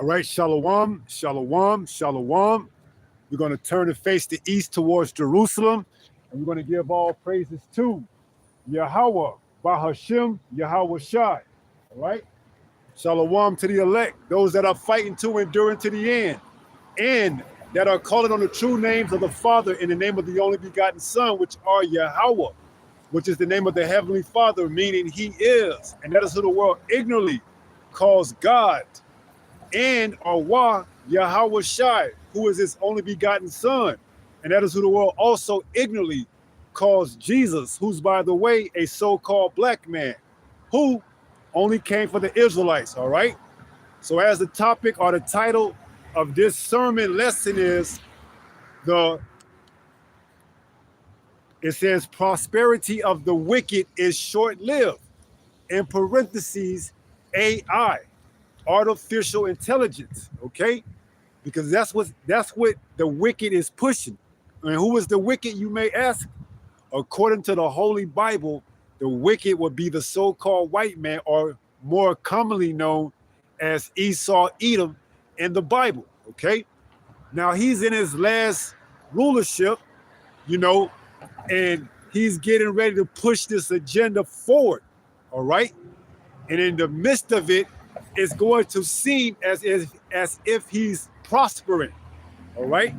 All right, shalom, shalom, shalom. We're going to turn and face the east towards Jerusalem, and we're going to give all praises to Yahweh, Bahashem, Yahweh Shai. All right? Shalom to the elect, those that are fighting to enduring to the end, and that are calling on the true names of the Father in the name of the only begotten Son, which are Yahweh, which is the name of the Heavenly Father, meaning He is. And that is who the world ignorantly calls God. And Arwah, Yahweh Shai, who is His only begotten Son. And that is who the world also ignorantly calls Jesus, who's, by the way, a so-called black man, who only came for the Israelites, all right? So as the topic or the title of this sermon lesson is, it says, prosperity of the wicked is short-lived, in parentheses, AI, artificial intelligence, okay? Because that's what the wicked is pushing. And who is the wicked, you may ask? According to the Holy Bible, the wicked would be the so-called white man, or more commonly known as Esau, Edom in the Bible, okay? Now he's in his last rulership, and he's getting ready to push this agenda forward, all right? And in the midst of it, it's going to seem as if he's prospering, all right?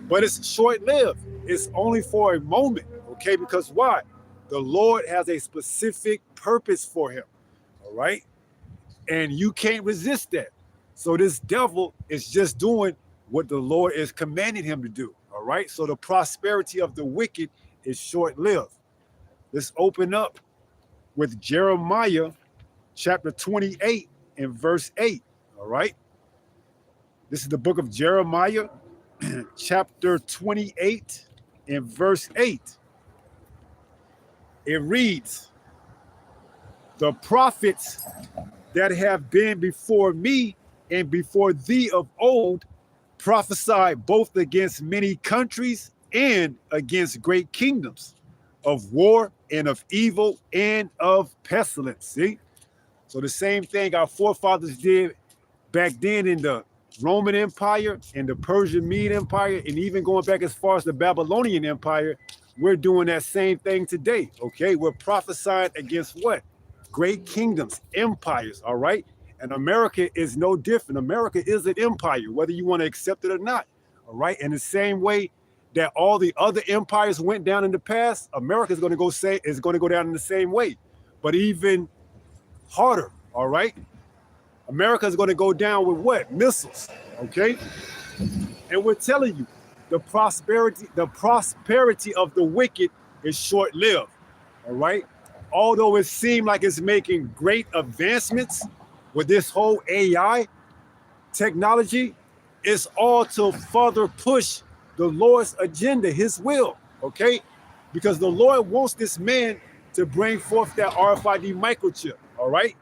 But it's short-lived. It's only for a moment, okay? Because why? The Lord has a specific purpose for him, all right? And you can't resist that. So this devil is just doing what the Lord is commanding him to do, all right? So the prosperity of the wicked is short-lived. Let's open up with Jeremiah chapter 28 and verse 8, all right? This is the book of Jeremiah, chapter 28 and verse 8. It reads, "The prophets that have been before me and before thee of old prophesied both against many countries and against great kingdoms, of war and of evil and of pestilence." See? So the same thing our forefathers did back then in the Roman Empire and the Persian Mede Empire, and even going back as far as the Babylonian Empire, we're doing that same thing today, okay? We're prophesying against what? Great kingdoms, empires, all right? And America is no different. America is an empire, whether you want to accept it or not, all right? In the same way that all the other empires went down in the past, America is going to go down in the same way, but even harder, all right? America is going to go down with what? Missiles, okay? And we're telling you, the prosperity of the wicked is short-lived, all right? Although it seemed like it's making great advancements with this whole AI technology, it's all to further push the Lord's agenda, his will, okay? Because the Lord wants this man to bring forth that RFID microchip, all right?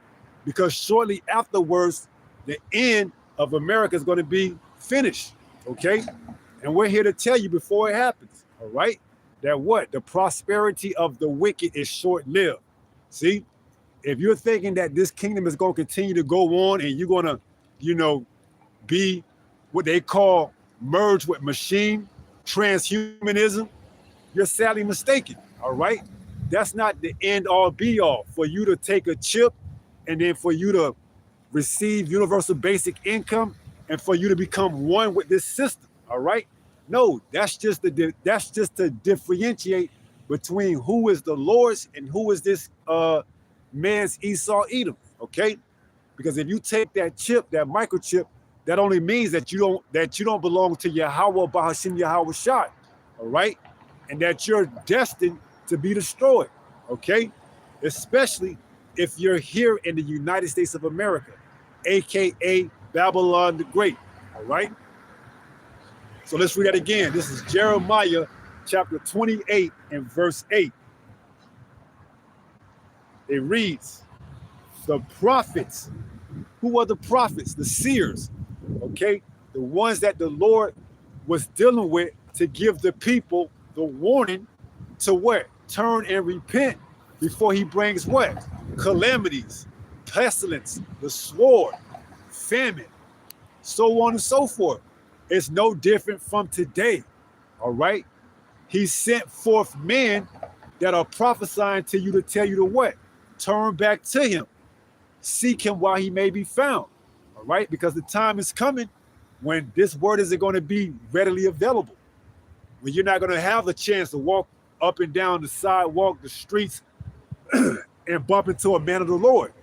Because shortly afterwards, the end of America is going to be finished, okay? And we're here to tell you before it happens, all right? That what? The prosperity of the wicked is short-lived. See? If you're thinking that this kingdom is going to continue to go on and you're going to, be what they call merge with machine transhumanism, you're sadly mistaken, all right? That's not the end all be all for you to take a chip and then for you to receive universal basic income and for you to become one with this system, all right? No, that's just to differentiate between who is the Lord's and who is this man's Esau Edom, okay? Because if you take that chip, that microchip, that only means that you don't belong to Yahweh Bahashem Yahweh Shai, all right? And that you're destined to be destroyed, okay? Especially if you're here in the United States of America, AKA Babylon the Great, all right? So let's read that again. This is Jeremiah chapter 28 and verse 8. It reads, the prophets, who are the prophets? The seers, okay? The ones that the Lord was dealing with to give the people the warning to what? Turn and repent before he brings what? Calamities, pestilence, the sword, famine, so on and so forth. It's no different from today. All right. He sent forth men that are prophesying to you to tell you to what? Turn back to him. Seek him while he may be found. All right. Because the time is coming when this word isn't going to be readily available. When you're not going to have the chance to walk up and down the sidewalk, the streets, and bump into a man of the Lord.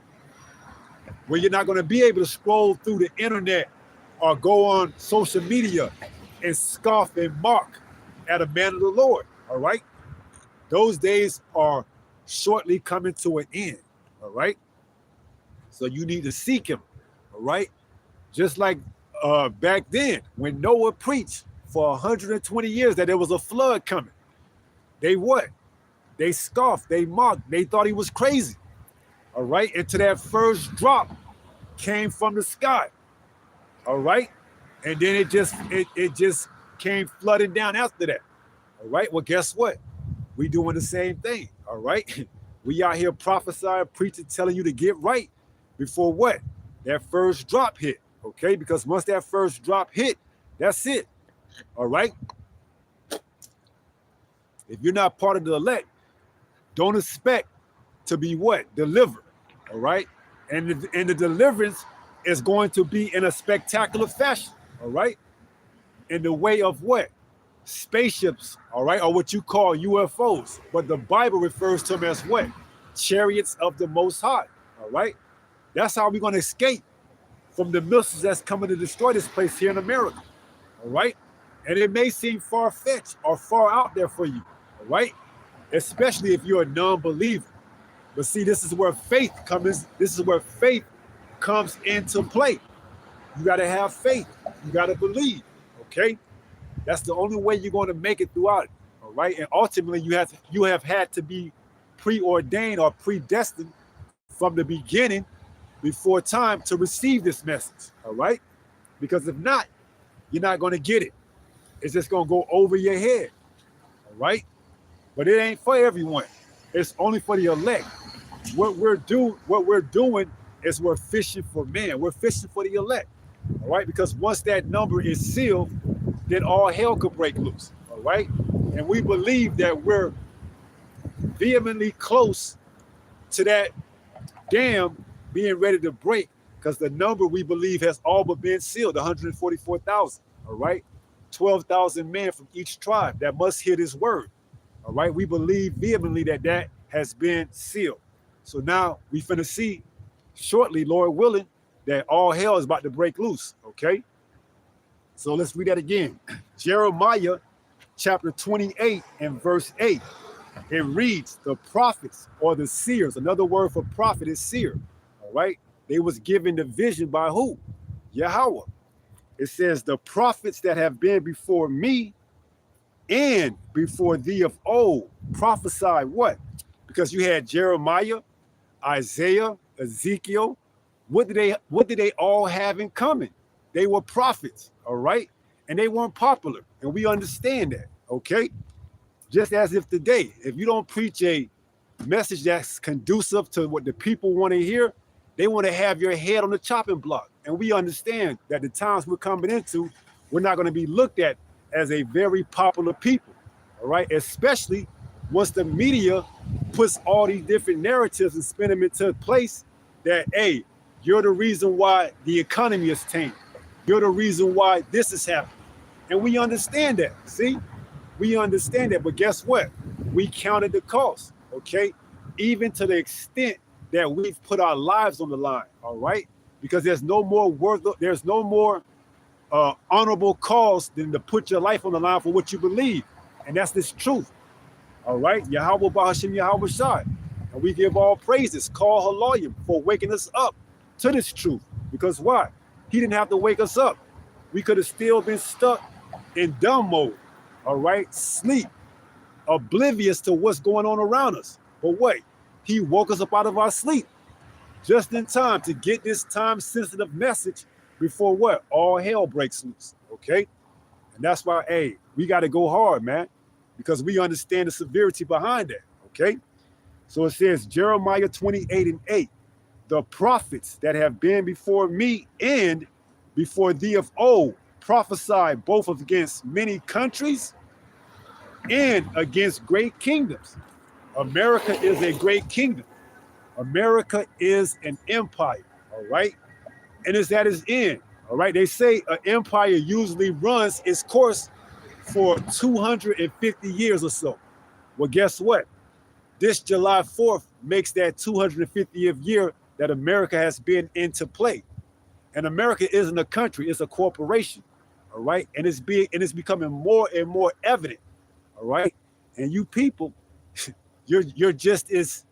When you're not going to be able to scroll through the internet or go on social media and scoff and mock at a man of the Lord. All right. Those days are shortly coming to an end. All right. So you need to seek him. All right. Just like back then when Noah preached for 120 years that there was a flood coming. They what? They scoffed, they mocked, they thought he was crazy. All right. Until that first drop came from the sky. All right. And then it just came flooding down after that. All right. Well, guess what? We doing the same thing. All right. We out here prophesying, preaching, telling you to get right before what? That first drop hit. Okay. Because once that first drop hit, that's it. All right. If you're not part of the elect, don't expect to be what? Delivered. All right. And the deliverance is going to be in a spectacular fashion. All right. In the way of what? Spaceships. All right. Or what you call UFOs. But the Bible refers to them as what? Chariots of the Most High. All right. That's how we're going to escape from the missiles that's coming to destroy this place here in America. All right. And it may seem far-fetched or far out there for you. All right. Especially if you're a non-believer. But see, this is where faith comes. This is where faith comes into play. You got to have faith. You got to believe. Okay. That's the only way you're going to make it throughout it. All right. And ultimately, you have had to be preordained or predestined from the beginning before time to receive this message. All right. Because if not, you're not going to get it. It's just going to go over your head. All right. But it ain't for everyone. It's only for the elect. What we're doing is we're fishing for men. We're fishing for the elect. All right. Because once that number is sealed, then all hell could break loose. All right. And we believe that we're vehemently close to that dam being ready to break, because the number we believe has all but been sealed, 144,000. All right. 12,000 men from each tribe that must hear this word. All right. We believe vehemently that has been sealed. So now we finna see shortly, Lord willing, that all hell is about to break loose. Okay. So let's read that again. Jeremiah chapter 28 and verse 8. It reads, the prophets or the seers. Another word for prophet is seer. All right. They was given the vision by who? Yahweh. It says the prophets that have been before me and before thee of old prophesy what? Because you had Jeremiah, Isaiah, Ezekiel. What did they all have in common? They were prophets, all right? And they weren't popular. And we understand that, okay? Just as if today, if you don't preach a message that's conducive to what the people want to hear, they want to have your head on the chopping block. And we understand that the times we're coming into, we're not going to be looked at as a very popular people, all right? Especially once the media puts all these different narratives and spin them into a place that, hey, you're the reason why the economy is tanked. You're the reason why this is happening. And we understand that, see? We understand that, but guess what? We counted the cost, okay? Even to the extent that we've put our lives on the line, all right? Because there's no more honorable cause than to put your life on the line for what you believe. And that's this truth, all right? Yahweh Bahashim Yahweh Shai. And we give all praises, call Haloyim for waking us up to this truth. Because why? He didn't have to wake us up. We could have still been stuck in dumb mode, all right? Sleep, oblivious to what's going on around us. But wait, he woke us up out of our sleep just in time to get this time-sensitive message before what? All hell breaks loose, okay? And that's why, hey, we got to go hard, man, because we understand the severity behind that, okay? So it says, Jeremiah 28 and 8, the prophets that have been before me and before thee of old prophesied both against many countries and against great kingdoms. America is a great kingdom. America is an empire, all right? And it's at its end, all right? They say an empire usually runs its course for 250 years or so. Well, guess what? This July 4th makes that 250th year that America has been into play. And America isn't a country, it's a corporation, all right? And it's becoming more and more evident, all right? And you people, you're just as,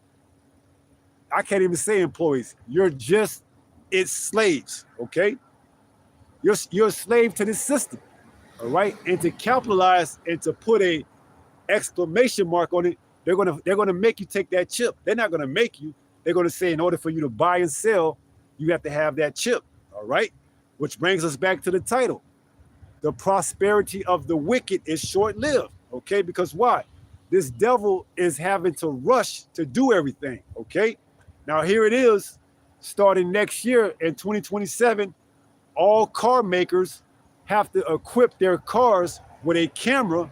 I can't even say employees, you're just its slaves, okay? You're a slave to this system, all right? And to capitalize and to put a exclamation mark on it, they're gonna make you take that chip. They're not gonna make you. They're gonna say in order for you to buy and sell, you have to have that chip, all right? Which brings us back to the title. The prosperity of the wicked is short-lived, okay? Because why? This devil is having to rush to do everything, okay? Now here it is, starting next year in 2027, all car makers have to equip their cars with a camera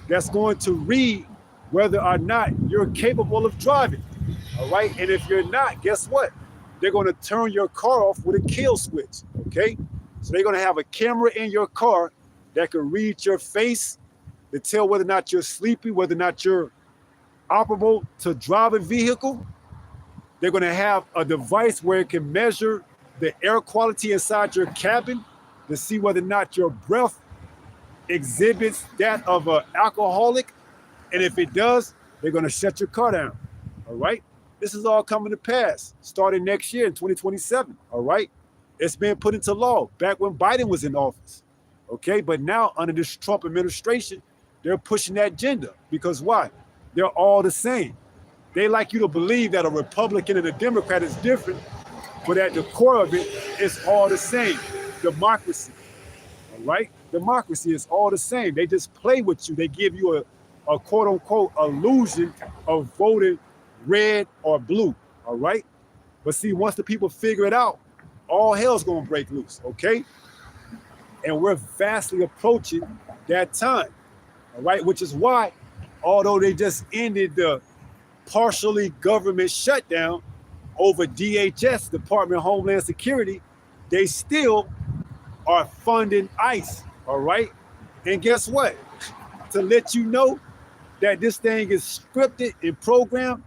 that's going to read whether or not you're capable of driving, all right? And if you're not, guess what? They're going to turn your car off with a kill switch, okay? So they're going to have a camera in your car that can read your face to tell whether or not you're sleepy, whether or not you're operable to drive a vehicle. They're going to have a device where it can measure the air quality inside your cabin to see whether or not your breath exhibits that of an alcoholic. And if it does, they're going to shut your car down, all right? This is all coming to pass starting next year in 2027, all right? It's been put into law back when Biden was in office, okay? But now under this Trump administration, they're pushing that agenda because why? They're all the same. They like you to believe that a Republican and a Democrat is different, but at the core of it, it's all the same. Democracy, all right? Democracy is all the same. They just play with you. They give you a quote unquote illusion of voting red or blue, all right? But see, once the people figure it out, all hell's gonna break loose, okay? And we're vastly approaching that time, all right? Which is why, although they just ended the partially government shutdown over DHS, Department of Homeland Security, they still are funding ICE, all right? And guess what? To let you know that this thing is scripted and programmed,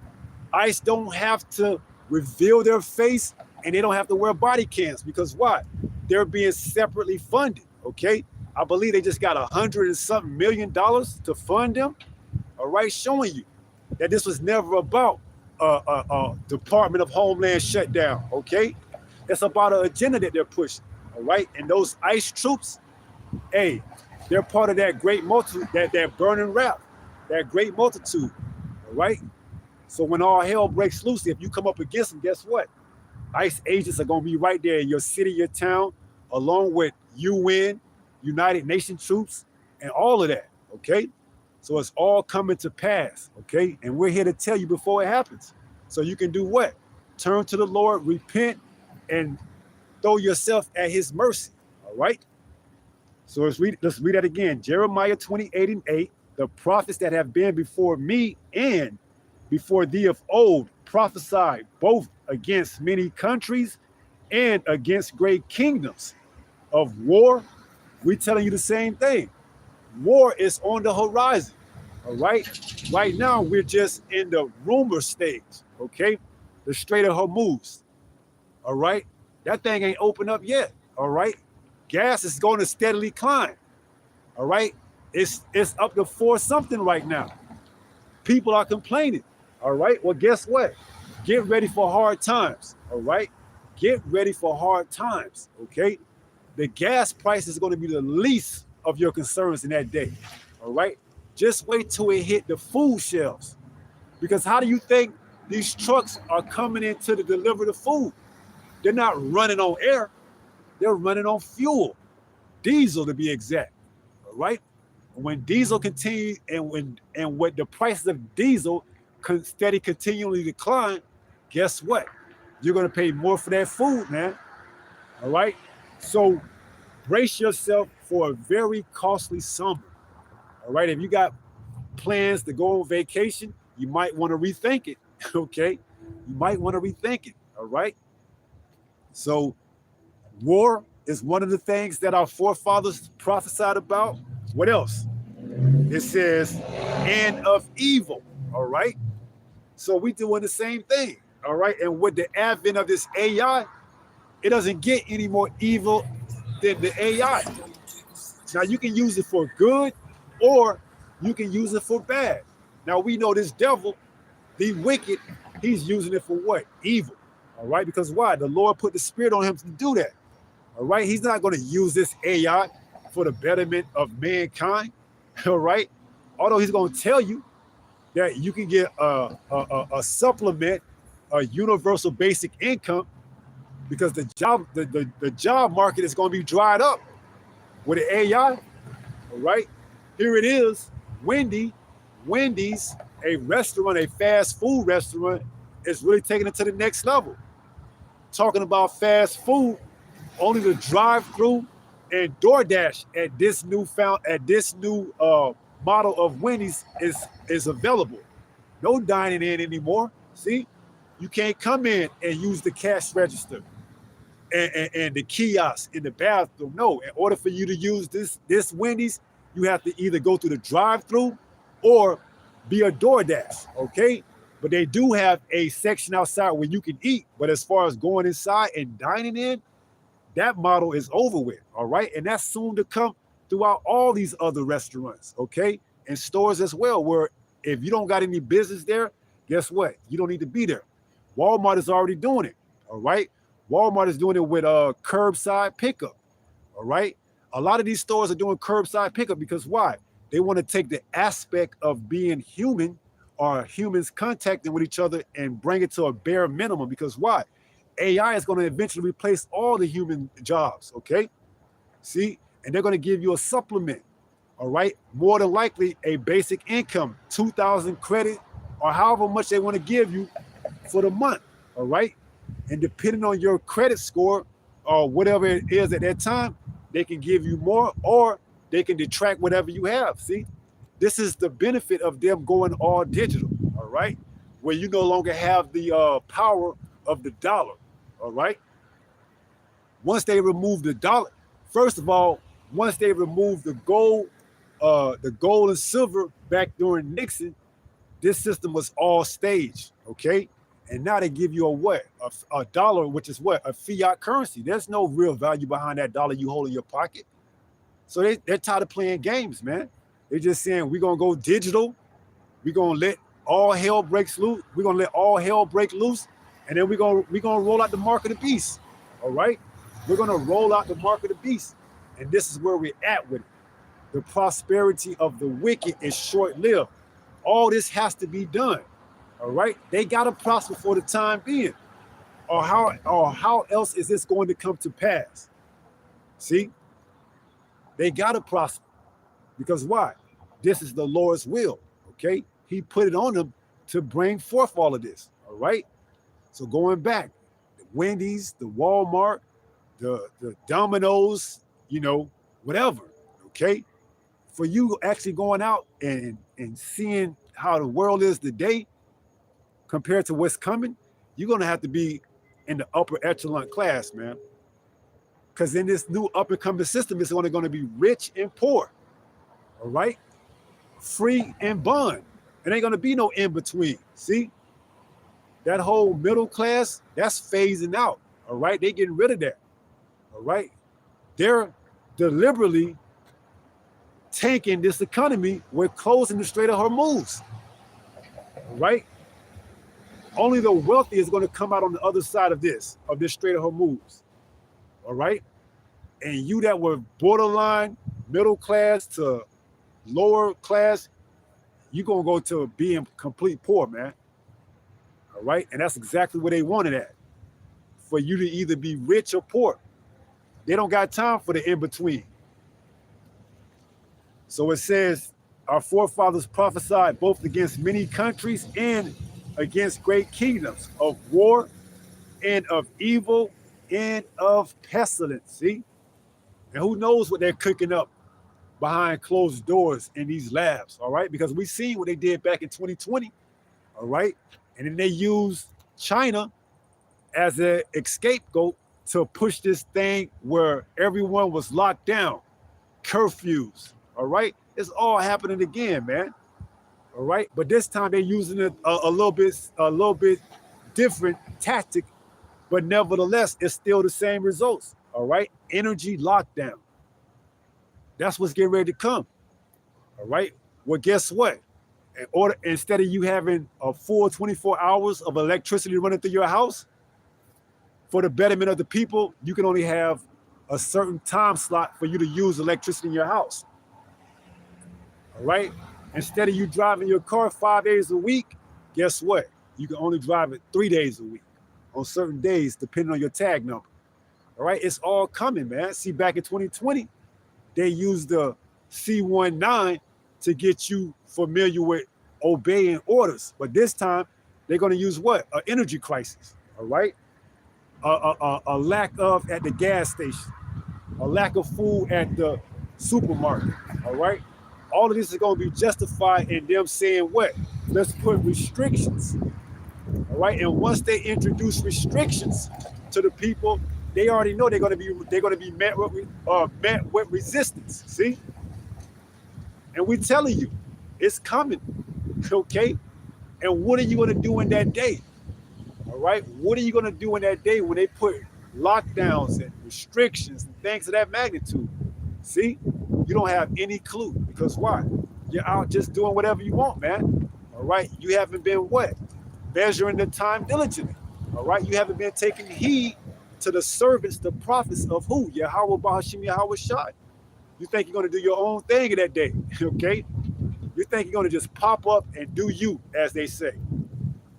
ICE don't have to reveal their face and they don't have to wear body cams because why? They're being separately funded, okay? I believe they just got $100 and something million to fund them, all right? Showing you that this was never about a Department of Homeland shutdown, okay? It's about an agenda that they're pushing, all right? And those ICE troops, hey, they're part of that great multitude, that burning wrath, that great multitude, all right? So when all hell breaks loose, if you come up against them, guess what? ICE agents are gonna be right there in your city, your town, along with UN, United Nations troops, and all of that, okay? So it's all coming to pass, okay? And we're here to tell you before it happens. So you can do what? Turn to the Lord, repent, and throw yourself at his mercy, all right? So let's read that again. Jeremiah 28:8, the prophets that have been before me and before thee of old prophesied both against many countries and against great kingdoms of war. We're telling you the same thing. War is on the horizon, all right? Right now, we're just in the rumor stage, okay? The Strait of Hormuz, all right? That thing ain't opened up yet, all right? Gas is going to steadily climb, all right? It's up to 4 something right now. People are complaining, all right? Well, guess what? Get ready for hard times, all right? Get ready for hard times, okay? The gas price is going to be the least of your concerns in that day, all right? Just wait till it hit the food shelves. Because how do you think these trucks are coming in to deliver the food? They're not running on air. They're running on fuel, diesel to be exact, all right? When diesel continue and when the prices of diesel continually decline, guess what? You're going to pay more for that food, man, all right? So brace yourself for a very costly summer. All right. If you got plans to go on vacation, you might want to rethink it. Okay. You might want to rethink it. All right. So, war is one of the things that our forefathers prophesied about. What else? It says, and of evil. All right. So, we doing the same thing. All right. And with the advent of this AI, it doesn't get any more evil than the AI. Now, you can use it for good or you can use it for bad. Now, we know this devil, the wicked, he's using it for what? Evil. All right. Because why? The Lord put the spirit on him to do that. All right. He's not going to use this AI for the betterment of mankind. All right. Although he's going to tell you that you can get a supplement, a universal basic income, because the job market is going to be dried up with the AI. All right. Here it is. Wendy's, a restaurant, a fast food restaurant, is really taking it to the next level. Talking about fast food, only the drive-through and DoorDash at this new model of Wendy's is available. No dining in anymore. See, you can't come in and use the cash register and the kiosk in the bathroom. No, in order for you to use this Wendy's, you have to either go through the drive-through or be a DoorDash. Okay. But they do have a section outside where you can eat. But as far as going inside and dining in, that model is over with. All right. And that's soon to come throughout all these other restaurants. Okay. And stores as well, where if you don't got any business there, guess what? You don't need to be there. Walmart is already doing it. All right. Walmart is doing it with curbside pickup. All right. A lot of these stores are doing curbside pickup because why? They want to take the aspect of being human or humans contacting with each other and bring it to a bare minimum. Because why? AI is going to eventually replace all the human jobs. Okay. See, and they're going to give you a supplement. All right. More than likely a basic income, 2,000 credit or however much they want to give you for the month. All right. And depending on your credit score or whatever it is at that time, they can give you more or they can detract whatever you have. See, this is the benefit of them going all digital. All right. Where you no longer have the power of the dollar. All right. Once they remove the dollar, first of all, once they remove the gold and silver back during Nixon, this system was all staged. Okay. And now they give you a what? A dollar, which is what? A fiat currency. There's no real value behind that dollar you hold in your pocket. So they're tired of playing games, man. They're just saying, we're going to go digital. We're going to let all hell break loose. We're going to let all hell break loose. And then we're going to roll out the mark of the beast. All right? We're going to roll out the mark of the beast. And this is where we're at with it. The prosperity of the wicked is short-lived. All this has to be done. All right, they gotta prosper for the time being, or how else is this going to come to pass? See, they gotta prosper because why? This is the Lord's will. Okay, He put it on them to bring forth all of this. All right, so going back, the Wendy's, the Walmart, the Domino's, whatever. Okay, for you actually going out and seeing how the world is today, compared to what's coming, you're going to have to be in the upper echelon class, man. Because in this new up-and-coming system, it's only going to be rich and poor, all right? Free and bond. It ain't going to be no in-between, see? That whole middle class, that's phasing out, all right? They're getting rid of that, all right? They're deliberately tanking this economy. We're closing the Strait of Hormuz, all right? Only the wealthy is going to come out on the other side of this Strait of Hormuz. All right. And you that were borderline middle class to lower class, you're going to go to being complete poor, man. All right. And that's exactly what they wanted at. For you to either be rich or poor. They don't got time for the in-between. So it says, our forefathers prophesied both against many countries and against great kingdoms, of war and of evil and of pestilence. See, And who knows what they're cooking up behind closed doors in these labs, all right? Because we seen what they did back in 2020, all right? And then they used China as an scapegoat to push this thing where everyone was locked down, curfews, all right? It's all happening again, man, all right? But this time they're using a little bit different tactic, but nevertheless, it's still the same results, all right? Energy lockdown. That's what's getting ready to come. All right. Well, guess what? Instead of you having a full 24 hours of electricity running through your house for the betterment of the people, you can only have a certain time slot for you to use electricity in your house. All right. Instead of you driving your car 5 days a week, guess what? You can only drive it 3 days a week on certain days, depending on your tag number. All right. It's all coming, man. See, back in 2020, they used the C-19 to get you familiar with obeying orders. But this time, they're going to use what? An energy crisis, all right? A lack of at the gas station, a lack of food at the supermarket, all right? All of this is going to be justified in them saying what? Let's put restrictions, all right? And once they introduce restrictions to the people, they already know they're going to be met with resistance. See, and we're telling you, it's coming. Okay, and what are you going to do in that day? All right, what are you going to do in that day when they put lockdowns and restrictions and things of that magnitude? See, you don't have any clue because why? You're out just doing whatever you want, man. All right, you haven't been what? Measuring the time diligently. All right, you haven't been taking heed to the servants, the prophets of who? Yahweh Bahashim Yahweh Shai. You think you're going to do your own thing in that day, okay? You think you're going to just pop up and do you, as they say.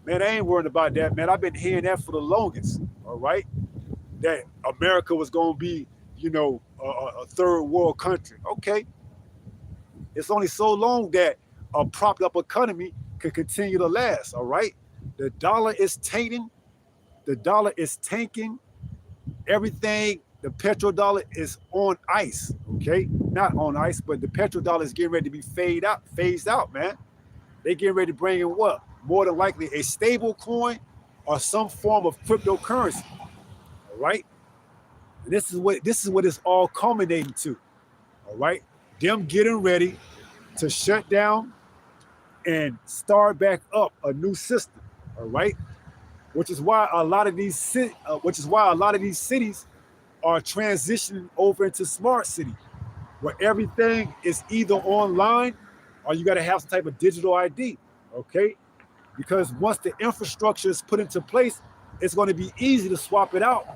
Man, I ain't worried about that, man. I've been hearing that for the longest, all right? That America was going to be, a third world country. Okay. It's only so long that a propped up economy can continue to last, all right? The dollar is tainting. The dollar is tanking. Everything, the petrodollar is on ice, okay? Not on ice, but the petrodollar is getting ready to be phased out, man. They getting ready to bring in what? More than likely a stable coin or some form of cryptocurrency, all right? And this is what it's all culminating to, all right? Them getting ready to shut down and start back up a new system, all right? Which is why a lot of these cities are transitioning over into smart city, where everything is either online or you got to have some type of digital ID, okay? Because once the infrastructure is put into place, it's going to be easy to swap it out.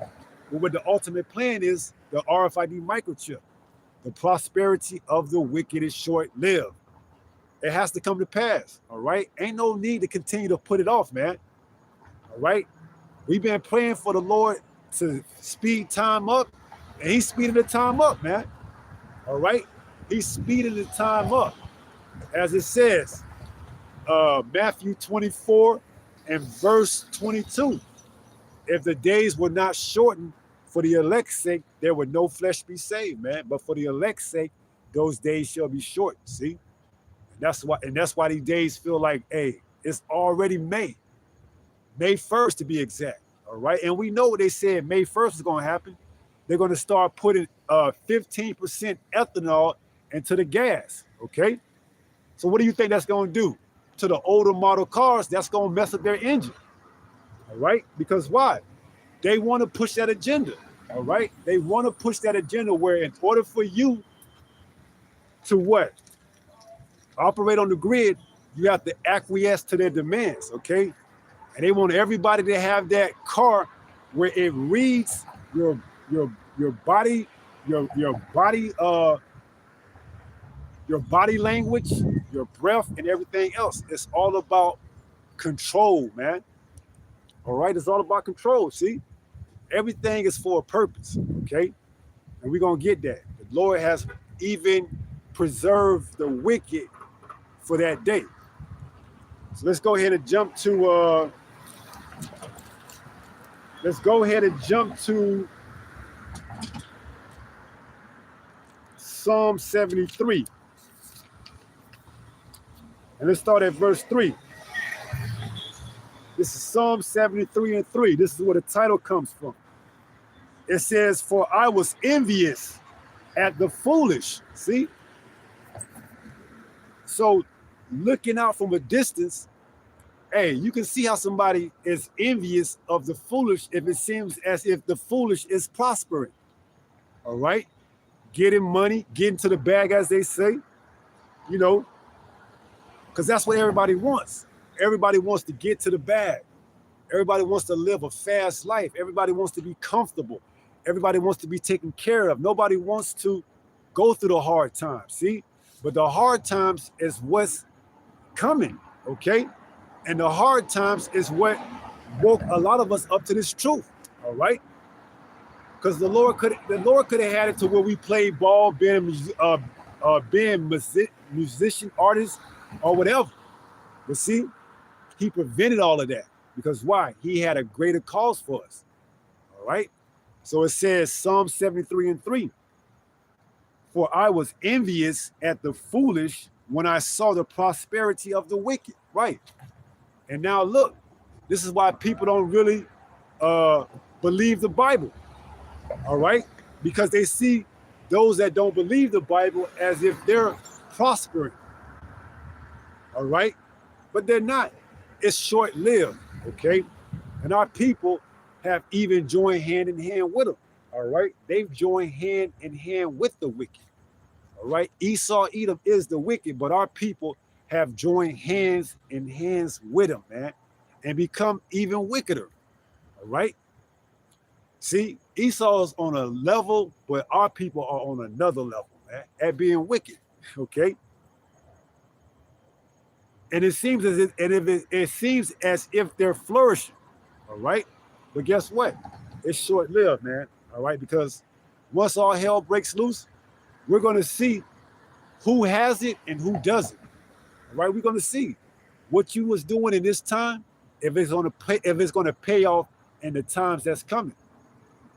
But what the ultimate plan is, the RFID microchip. The prosperity of the wicked is short-lived. It has to come to pass, all right? Ain't no need to continue to put it off, man. All right, we've been praying for the Lord to speed time up, and he's speeding the time up, man. All right, he's speeding the time up. As it says, Matthew 24 and verse 22, if the days were not shortened for the elect's sake, there would no flesh be saved, man. But for the elect's sake, those days shall be shortened, see? And that's why these days feel like, hey, it's already May 1st to be exact, all right? And we know what they said May 1st is going to happen. They're going to start putting 15% ethanol into the gas, okay? So what do you think that's going to do? To the older model cars, that's going to mess up their engine, all right? Because why? They want to push that agenda, all right? They want to push that agenda where in order for you to what? Operate on the grid, you have to acquiesce to their demands, okay? And they want everybody to have that car where it reads your body language, your breath, and everything else. It's all about control, man. All right, it's all about control. See, everything is for a purpose, okay? And we're gonna get that. The Lord has even preserved the wicked for that day. So let's go ahead and jump to Psalm 73. And let's start at verse 3. This is Psalm 73 and 3. This is where the title comes from. It says, for I was envious at the foolish. See? So looking out from a distance, hey, you can see how somebody is envious of the foolish if it seems as if the foolish is prospering. All right? Getting money, getting to the bag, as they say, you know, because that's what everybody wants. Everybody wants to get to the bag. Everybody wants to live a fast life. Everybody wants to be comfortable. Everybody wants to be taken care of. Nobody wants to go through the hard times, see? But the hard times is what's coming, okay? And the hard times is what woke a lot of us up to this truth, all right? Because the Lord could have had it to where we played ball, being musician, artist, or whatever. But see, he prevented all of that. Because why? He had a greater cause for us. All right? So it says, Psalm 73 and 3. For I was envious at the foolish when I saw the prosperity of the wicked. Right. And now look, this is why people don't really believe the Bible. All right? Because they see those that don't believe the Bible as if they're prospering. All right? But they're not. It's short-lived, okay? And our people have even joined hand in hand with them, all right? They've joined hand in hand with the wicked, all right? Esau, Edom is the wicked, but our people have joined hands in hands with them, man, and become even wickeder, all right? See, Esau's on a level, but our people are on another level, man, at being wicked, okay? And it seems as if they're flourishing, all right? But guess what? It's short-lived, man, all right? Because once all hell breaks loose, we're going to see who has it and who doesn't, all right? We're going to see what you was doing in this time, if it's going to pay off in the times that's coming.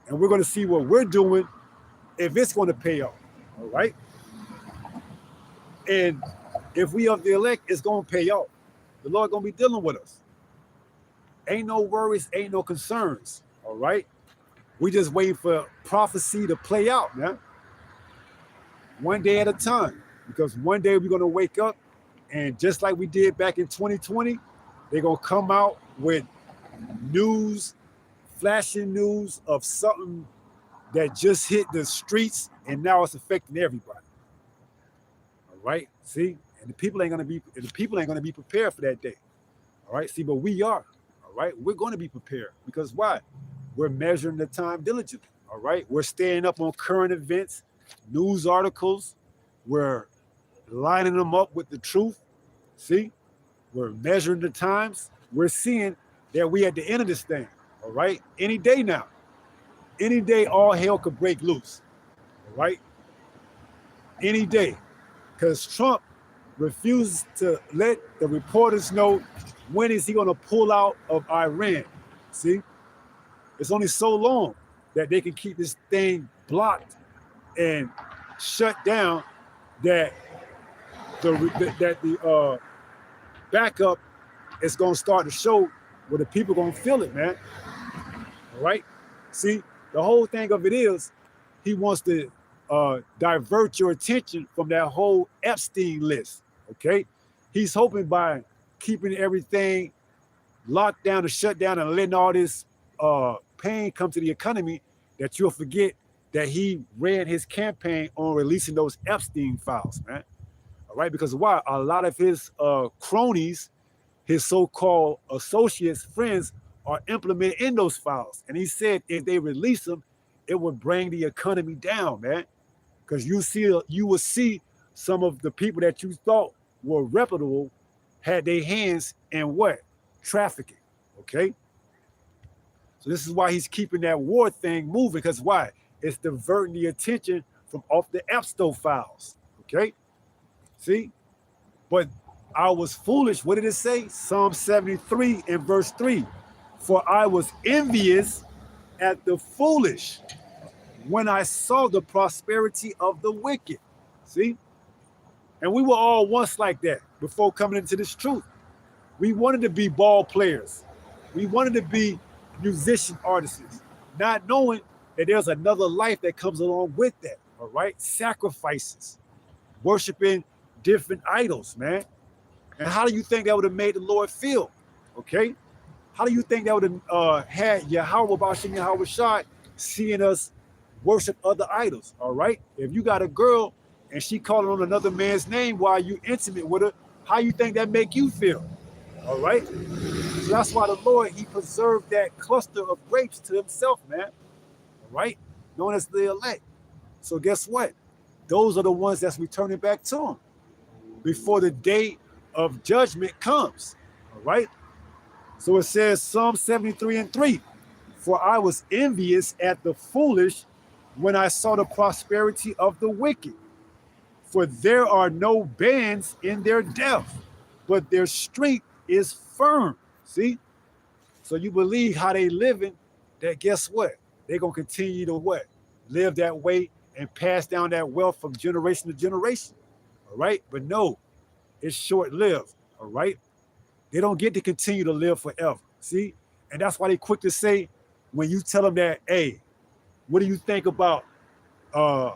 And we're going to see what we're doing if it's going to pay off, all right? And if we of the elect, it's going to pay off. The Lord going to be dealing with us. Ain't no worries, ain't no concerns, all right? We just waiting for prophecy to play out, man. One day at a time. Because one day we're going to wake up, and just like we did back in 2020, they're going to come out with news, flashing news of something that just hit the streets, and now it's affecting everybody. All right? See? And the people ain't gonna be prepared for that day. All right. See, but we are. All right. We're going to be prepared because why? We're measuring the time diligently. All right. We're staying up on current events, news articles. We're lining them up with the truth. See, we're measuring the times. We're seeing that we at the end of this thing. All right. Any day now. Any day, all hell could break loose. All right. Any day, because Trump refused to let the reporters know when is he going to pull out of Iran. See, it's only so long that they can keep this thing blocked and shut down that the backup is going to start to show where the people going to feel it, man. All right. See, the whole thing of it is he wants to divert your attention from that whole Epstein list. Okay, he's hoping by keeping everything locked down and shut down and letting all this pain come to the economy that you'll forget that he ran his campaign on releasing those Epstein files, man. All right, because why? A lot of his cronies, his so-called associates, friends, are implemented in those files. And he said if they release them, it would bring the economy down, man. Because you will see some of the people that you thought were reputable had their hands in what? Trafficking, okay? So this is why he's keeping that war thing moving, because why? It's diverting the attention from off the Epstein files, okay? See? But I was foolish. What did it say? Psalm 73 and verse 3. For I was envious at the foolish when I saw the prosperity of the wicked. See? And we were all once like that before coming into this truth. We wanted to be ball players. We wanted to be musician artists, not knowing that there's another life that comes along with that. All right? Sacrifices, worshiping different idols, man. And how do you think that would have made the Lord feel? Okay? How do you think that would have had Yahweh Bashim Yahweh Shai seeing us worship other idols? All right? If you got a girl and she calling on another man's name while you intimate with her, how you think that make you feel? All right? So that's why the Lord, he preserved that cluster of grapes to himself, man. All right? Known as the elect. So guess what? Those are the ones that's returning back to him before the day of judgment comes. All right? So it says Psalm 73:3, for I was envious at the foolish when I saw the prosperity of the wicked. For there are no bands in their death, but their strength is firm. See? So you believe how they living, that guess what? They're going to continue to what? Live that way and pass down that wealth from generation to generation. All right? But no, it's short-lived. All right? They don't get to continue to live forever. See? And that's why they quick to say, when you tell them that, hey, what do you think about the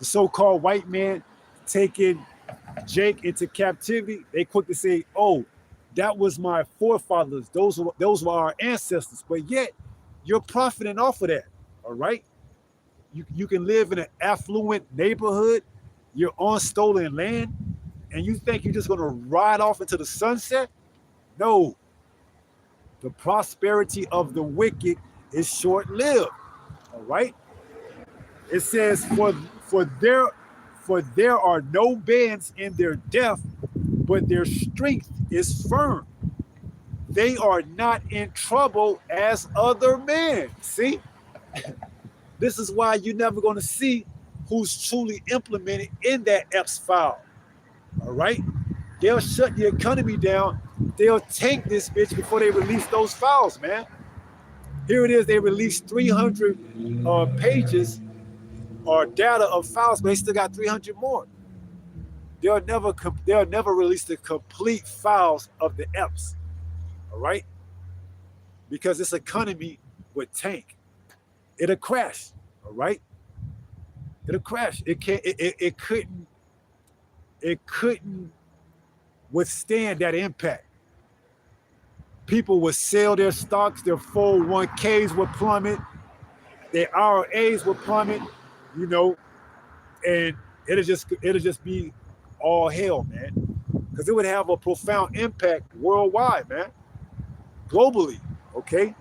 so-called white man taking Jake into captivity? They quick to say, oh, that was my forefathers. Those were our ancestors. But yet, you're profiting off of that. All right? You can live in an affluent neighborhood. You're on stolen land. And you think you're just going to ride off into the sunset? No. The prosperity of the wicked is short-lived. All right? It says, for there are no bands in their death, but their strength is firm. They are not in trouble as other men. See? This is why you're never going to see who's truly implemented in that EPS file. All right? They'll shut the economy down. They'll tank this bitch before they release those files, man. Here it is. They released 300 pages or data of files, but they still got 300 more. They'll never release the complete files of the EPS. All right? Because this economy would tank. It'll crash. All right? It'll crash. It couldn't withstand that impact. People would sell their stocks, their 401ks would plummet, their IRAs would plummet, you know, and it'll just be all hell, man. Because it would have a profound impact worldwide, man. Globally, okay?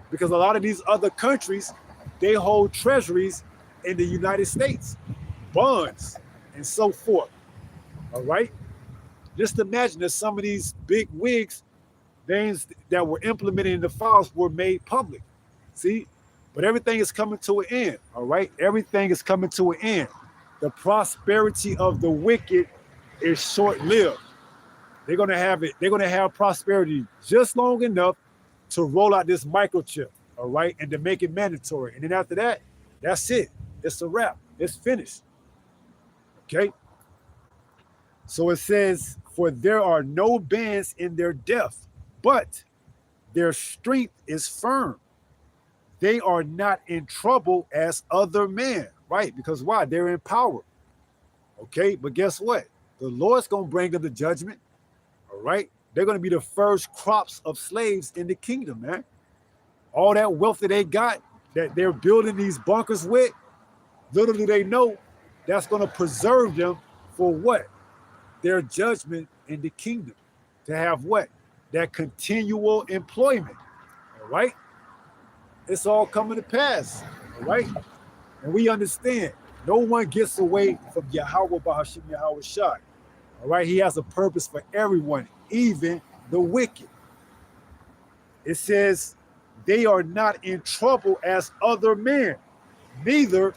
Because a lot of these other countries, they hold treasuries in the United States, bonds, and so forth. All right? Just imagine that some of these big wigs, things that were implemented in the files were made public. See? But everything is coming to an end. All right? Everything is coming to an end. The prosperity of the wicked is short-lived. They're going to have it. They're going to have prosperity just long enough to roll out this microchip. All right? And to make it mandatory. And then after that, that's it. It's a wrap. It's finished. Okay? So it says, for there are no bands in their death, but their strength is firm. They are not in trouble as other men, right? Because why? They're in power. Okay, but guess what? The Lord's going to bring them the judgment, all right? They're going to be the first crops of slaves in the kingdom, man. All that wealth that they got, that they're building these bunkers with, little do they know, that's going to preserve them for what? Their judgment in the kingdom. To have what? That continual employment, all right? It's all coming to pass, all right? And we understand, no one gets away from Yahweh Bahashim Yahweh Shai, all right? He has a purpose for everyone, even the wicked. It says, they are not in trouble as other men, neither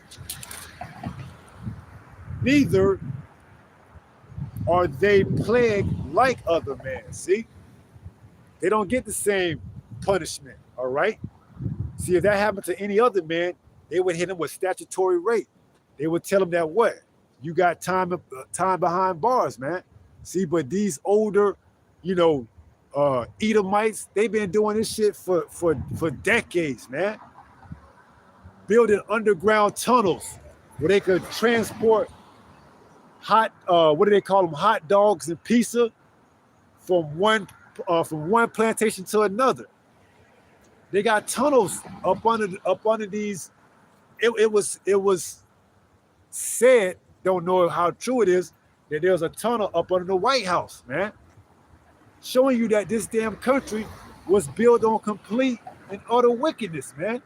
are they plagued like other men. See? They don't get the same punishment, all right? See, if that happened to any other man, they would hit him with statutory rape. They would tell him that what? you got time behind bars, man. See, but these older, you know, Edomites, they've been doing this shit for decades, man. Building underground tunnels where they could transport what do they call them, hot dogs and pizza from one plantation to another. They got tunnels up under these. It was said, don't know how true it is, that there's a tunnel up under the White House, man, showing you that this damn country was built on complete and utter wickedness, man.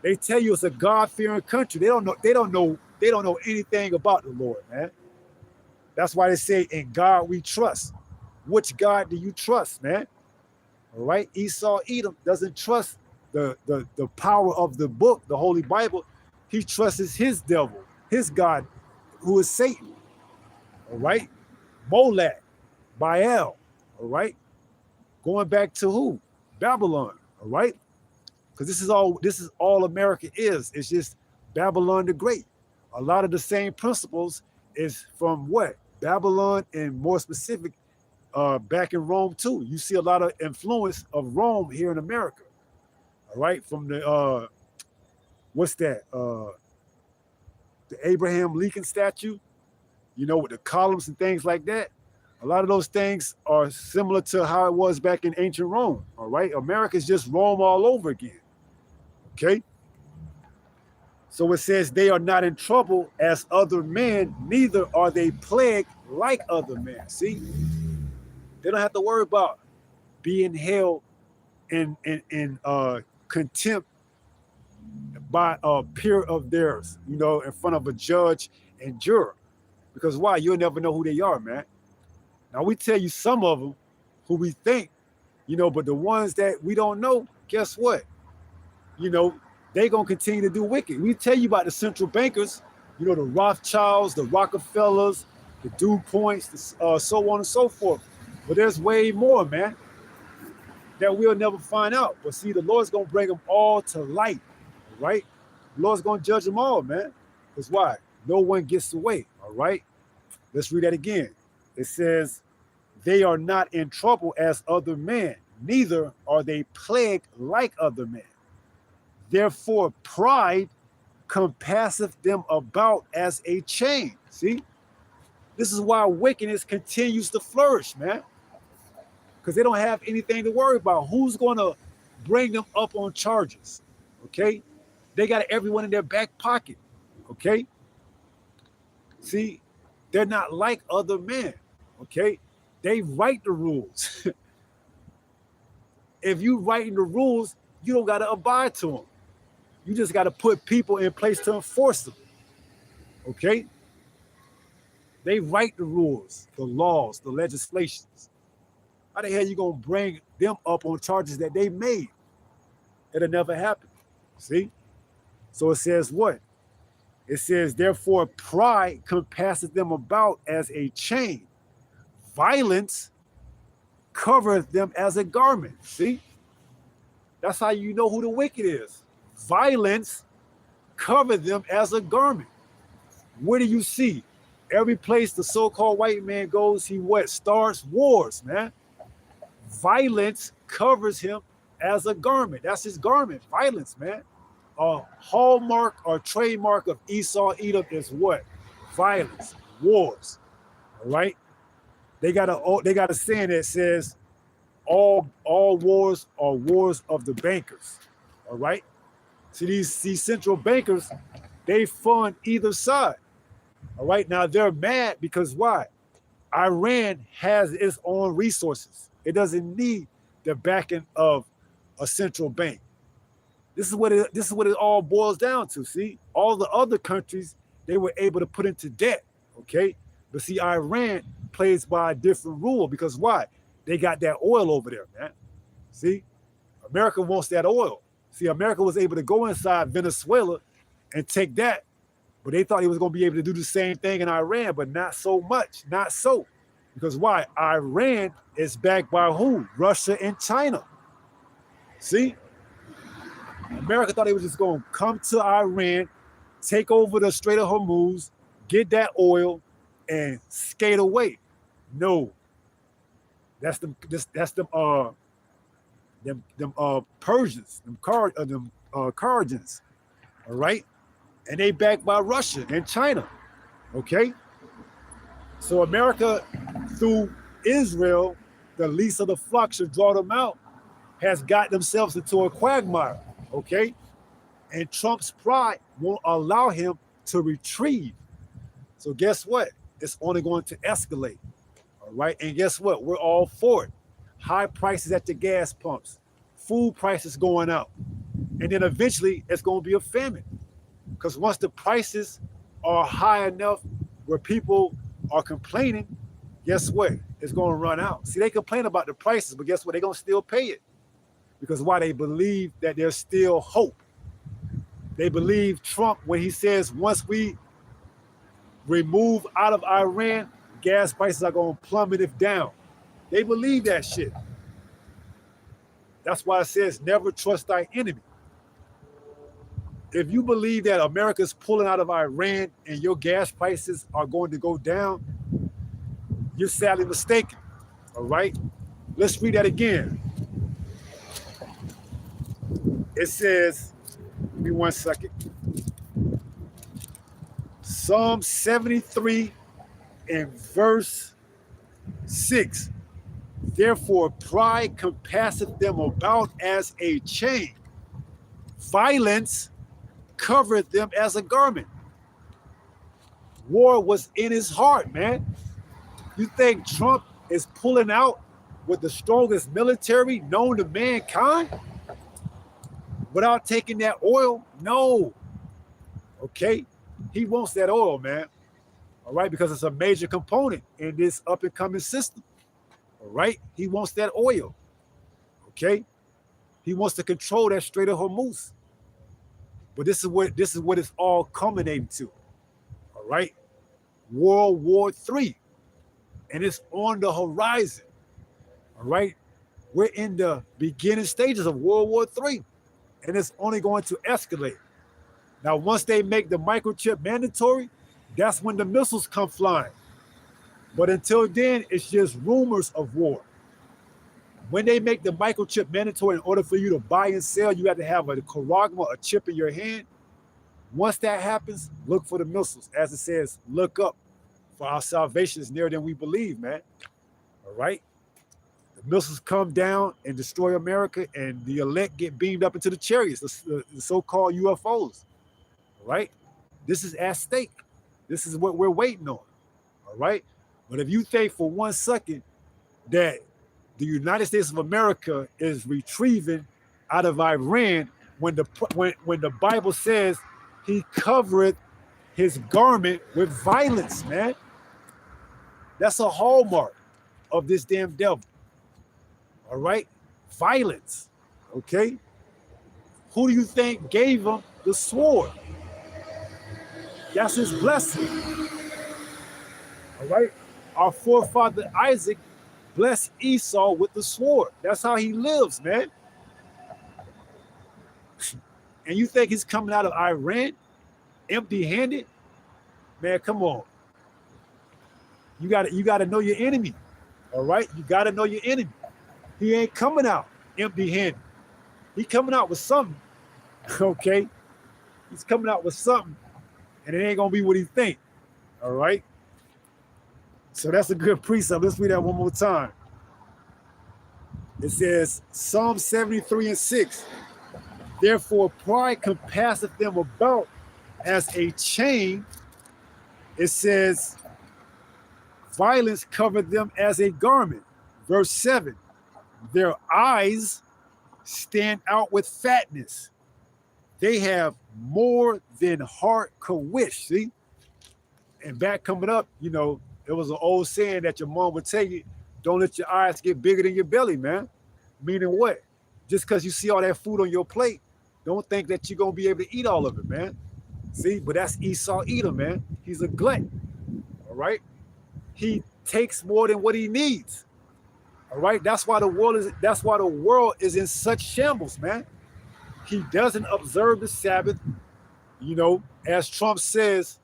They tell you it's a God-fearing country. They don't know anything about the Lord, man. That's why they say, in God we trust. Which God do you trust, man? All right. Esau Edom doesn't trust the power of the book, the Holy Bible. He trusts his devil, his God, who is Satan. All right. Molech, Baal. All right. Going back to who? Babylon. All right. Because this is all America is. It's just Babylon the Great. A lot of the same principles is from what? Babylon, and more specific, back in Rome too. You see a lot of influence of Rome here in America. All right, from the what's that? The Abraham Lincoln statue, you know, with the columns and things like that. A lot of those things are similar to how it was back in ancient Rome. All right, America's just Rome all over again. Okay. So it says they are not in trouble as other men, neither are they plagued like other men. See, they don't have to worry about being held in contempt by a peer of theirs, you know, in front of a judge and juror. Because why? You'll never know who they are, man. Now we tell you some of them who we think, you know, but the ones that we don't know, guess what? You know, they're going to continue to do wicked. We tell you about the central bankers, you know, the Rothschilds, the Rockefellers, the DuPonts, so on and so forth. But there's way more, man, that we'll never find out. But see, the Lord's going to bring them all to light, right? The Lord's going to judge them all, man. Because why? No one gets away, all right? Let's read that again. It says, they are not in trouble as other men, neither are they plagued like other men. Therefore, pride compasseth them about as a chain. See? This is why wickedness continues to flourish, man. Because they don't have anything to worry about. Who's going to bring them up on charges? Okay? They got everyone in their back pocket. Okay? See? They're not like other men. Okay? They write the rules. If you writing the rules, you don't got to abide to them. You just got to put people in place to enforce them. Okay? They write the rules, the laws, the legislations. How the hell you going to bring them up on charges that they made? It'll never happen. See? So it says what? It says, therefore, pride compasseth them about as a chain. Violence covereth them as a garment. See? That's how you know who the wicked is. Violence covered them as a garment. Where do you see? Every place the so-called white man goes, he what? Starts wars, man. Violence covers him as a garment. That's his garment, violence, man. A hallmark or trademark of Esau Edom is what? Violence, wars. All right. They got a saying that says all wars are wars of the bankers. All right. See, these central bankers, they fund either side. All right. Now they're mad because why? Iran has its own resources. It doesn't need the backing of a central bank. This is what it all boils down to. See, all the other countries, they were able to put into debt. Okay. But see, Iran plays by a different rule because why? They got that oil over there, man. See, America wants that oil. See, America was able to go inside Venezuela and take that, but they thought he was going to be able to do the same thing in Iran, but not so much, not so. Because why? Iran is backed by who? Russia and China. See? America thought they were just going to come to Iran, take over the Strait of Hormuz, get that oil, and skate away. No, that's them. That's them Persians, them Kharjins. All right, and they backed by Russia and China. Okay, so America, through Israel, the least of the flock should draw them out, has got themselves into a quagmire. Okay, and Trump's pride won't allow him to retrieve. So guess what? It's only going to escalate. All right, and guess what? We're all for it. High prices at the gas pumps, food prices going up, and then eventually it's going to be a famine. Because once the prices are high enough where people are complaining, guess what? It's going to run out. See, they complain about the prices, but guess what? They're going to still pay it. Because why? They believe that there's still hope. They believe Trump when he says once we remove out of Iran, gas prices are going to plummet it down. They believe that shit. That's why it says never trust thy enemy. If you believe that America's pulling out of Iran and your gas prices are going to go down, you're sadly mistaken. All right? Let's read that again. It says, give me 1 second. Psalm 73 and verse 6. Therefore, pride compasseth them about as a chain. Violence covereth them as a garment. War was in his heart, man. You think Trump is pulling out with the strongest military known to mankind without taking that oil? No. Okay? He wants that oil, man. All right? Because it's a major component in this up and coming system. All right? He wants that oil. Okay? He wants to control that Strait of Hormuz. But this is what it's all culminating to. All right? World War III. And it's on the horizon. All right? We're in the beginning stages of World War III. And it's only going to escalate. Now, once they make the microchip mandatory, that's when the missiles come flying. But until then, it's just rumors of war. When they make the microchip mandatory, in order for you to buy and sell, you have to have a charagma, a chip in your hand. Once that happens, look for the missiles. As it says, look up, for our salvation is nearer than we believe, man. All right? The missiles come down and destroy America, and the elect get beamed up into the chariots, the so-called UFOs. All right? This is at stake. This is what we're waiting on. All right? But if you think for 1 second that the United States of America is retrieving out of Iran when the Bible says he covereth his garment with violence, man. That's a hallmark of this damn devil. All right? Violence. Okay? Who do you think gave him the sword? That's his blessing. All right? Our forefather Isaac blessed Esau with the sword. That's how he lives, man. And you think he's coming out of Iran empty-handed? Man, come on. You gotta know your enemy. All right? You gotta know your enemy. He ain't coming out empty-handed. He's coming out with something. Okay? He's coming out with something, and it ain't gonna be what he think. All right? So that's a good precept. Let's read that one more time. It says, Psalm 73 and 6. Therefore, pride compasseth them about as a chain. It says, violence covered them as a garment. Verse 7. Their eyes stand out with fatness. They have more than heart could wish. See? And back coming up, you know, there was an old saying that your mom would tell you, don't let your eyes get bigger than your belly, man. Meaning what? Just because you see all that food on your plate, don't think that you're going to be able to eat all of it, man. See, but that's Esau Edom, man. He's a glutton, all right? He takes more than what he needs, all right? That's why the world is in such shambles, man. He doesn't observe the Sabbath, you know, as Trump says,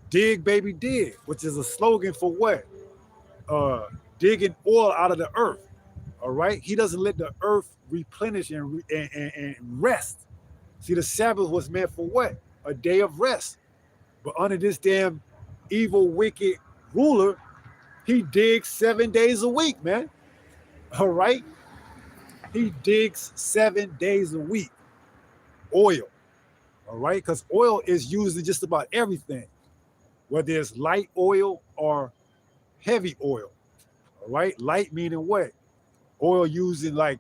Dig, baby, dig, which is a slogan for what? Uh, Digging oil out of the earth. All right. He doesn't let the earth replenish and rest. See, the Sabbath was meant for what? A day of rest. But under this damn evil, wicked ruler, he digs 7 days a week, man. All right. He digs 7 days a week. Oil. All right. Because oil is used in just about everything, whether it's light oil or heavy oil. All right. Light meaning what? Oil used in like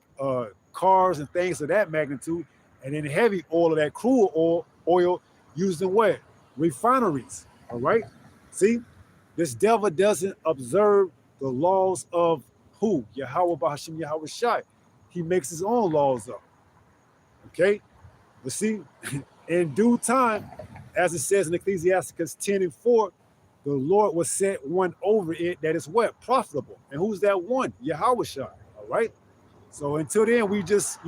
cars and things of that magnitude. And then heavy oil, that crude oil used in what? Refineries. All right. See, this devil doesn't observe the laws of who? Yahweh Bahashim Yahweh Shai. He makes his own laws up. Okay. But see, in due time, as it says in Ecclesiasticus 10:4, the Lord will set one over it that is what? Profitable. And who's that one? Yahweh Shai. All right. So until then, we just,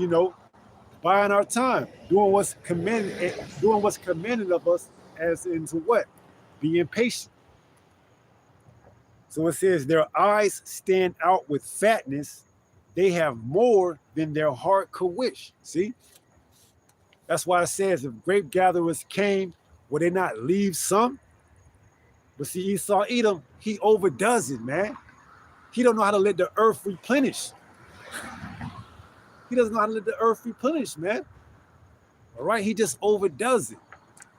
buying our time, doing what's commanded of us, as into what? Being patient. So it says, their eyes stand out with fatness. They have more than their heart could wish. See? That's why it says, if grape gatherers came, would they not leave some? But see, Esau Edom, he overdoes it, man. He don't know how to let the earth replenish. He doesn't know how to let the earth replenish, man. All right, he just overdoes it.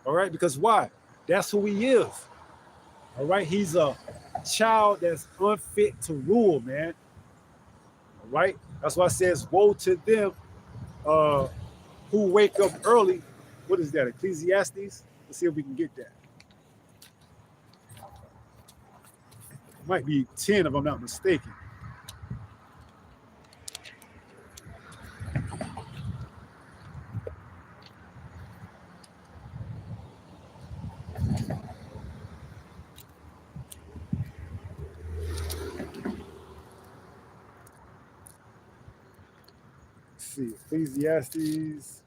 All right, because why? That's who he is. All right, he's a child that's unfit to rule, man. All right, that's why it says, woe to them who wake up early. What is that, Ecclesiastes? Let's see if we can get that. It might be 10 if I'm not mistaken. See, Ecclesiastes.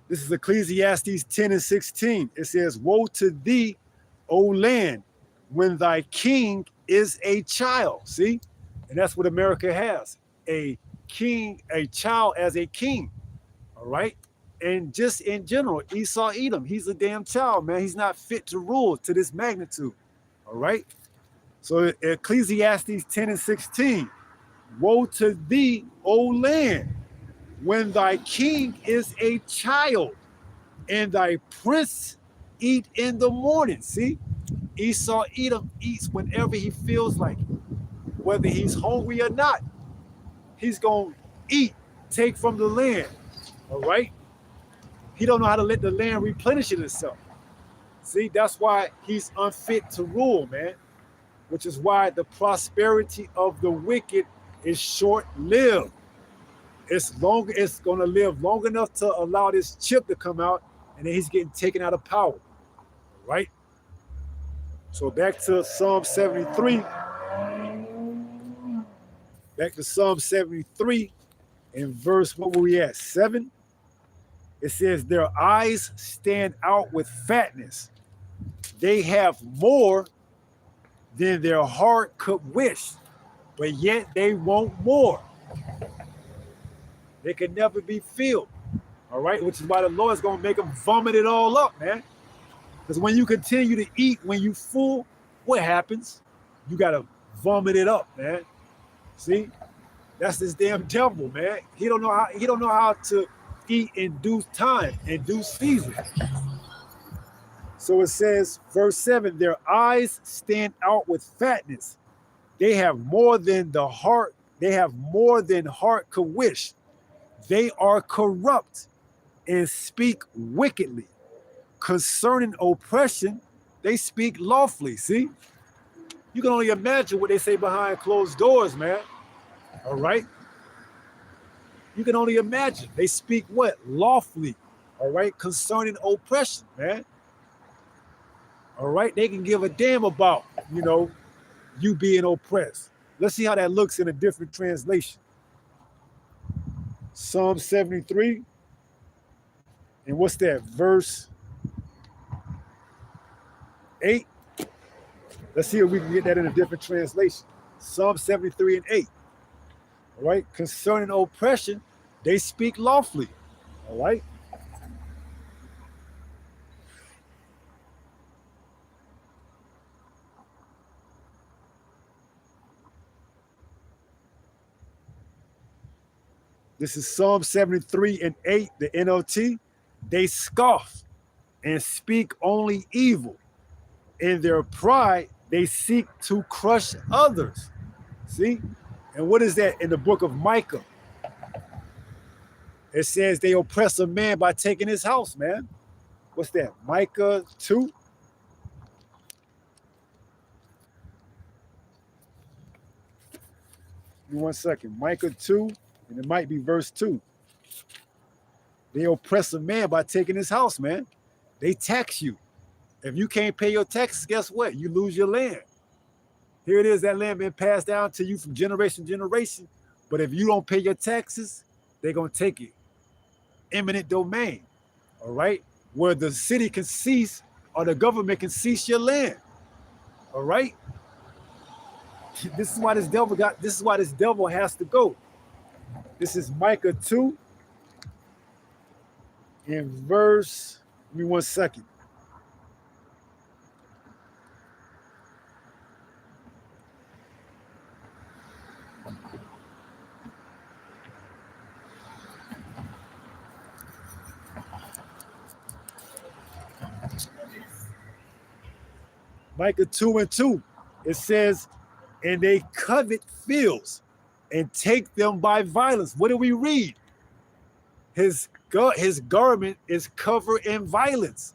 This is Ecclesiastes 10:16. It says, woe to thee, O land, when thy king is a child. See? And that's what America has. A king, a child as a king. All right. And just in general, Esau Edom, he's a damn child, man. He's not fit to rule to this magnitude. All right. So Ecclesiastes 10:16, woe to thee, O land, when thy king is a child, and thy prince eat in the morning. See, Esau Edom eats whenever he feels like it, whether he's hungry or not. He's gonna eat, take from the land. All right. He don't know how to let the land replenish itself. See, that's why he's unfit to rule, man. Which is why the prosperity of the wicked is short-lived. It's going to live long enough to allow this chip to come out, and then he's getting taken out of power. Right? So back to Psalm 73. Back to Psalm 73 in verse, what were we at? 7. It says, their eyes stand out with fatness. They have more than their heart could wish, but yet they want more. They can never be filled. All right, which is why the Lord's gonna make them vomit it all up, man. Because when you continue to eat when you full, what happens? You gotta vomit it up, man. See, that's this damn devil, man. He don't know how to eat in due time, in due season. So it says, verse 7, their eyes stand out with fatness. They have more than heart could wish. They are corrupt and speak wickedly. Concerning oppression, they speak lawfully. See? You can only imagine what they say behind closed doors, man. All right? You can only imagine. They speak what? Lawfully. All right? Concerning oppression, man. All right, they can give a damn about, you being oppressed. Let's see how that looks in a different translation. Psalm 73, and what's that, verse 8? Let's see if we can get that in a different translation. Psalm 73 and 8. All right, concerning oppression, they speak lawfully. All right. This is Psalm 73 and 8, the NLT. They scoff and speak only evil. In their pride, they seek to crush others. See? And what is that in the book of Micah? It says they oppress a man by taking his house, man. What's that? Micah 2. Give me 1 second. Micah 2, and it might be verse 2. They oppress a man by taking his house, man. They tax you. If you can't pay your taxes, guess what? You lose your land. Here it is, that land been passed down to you from generation to generation. But if you don't pay your taxes, they're going to take it. Eminent domain, all right? Where the city can cease or the government can cease your land, all right? This is why this devil has to go. This is Micah 2 in verse, give me 1 second. Micah 2 and 2, it says, and they covet fields and take them by violence. What do we read? His garment is covered in violence.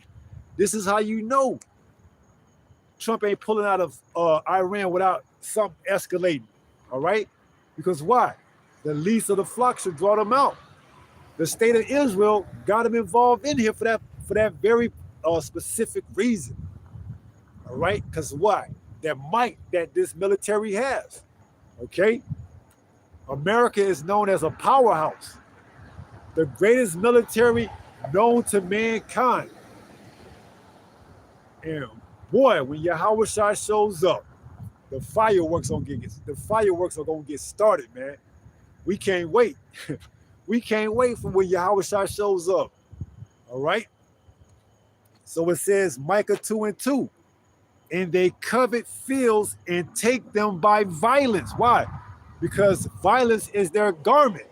This is how you know Trump ain't pulling out of Iran without something escalating, all right? Because why? The least of the flock should draw them out. The state of Israel got them involved in here for that very specific reason. All right, because why? That might that this military has. Okay, America is known as a powerhouse, the greatest military known to mankind. And boy, when Yahweh shows up, the fireworks are gonna get started, man. We can't wait. We can't wait for when Yahweh shows up. All right. So it says Micah 2 and 2. And they covet fields and take them by violence. Why? Because violence is their garment.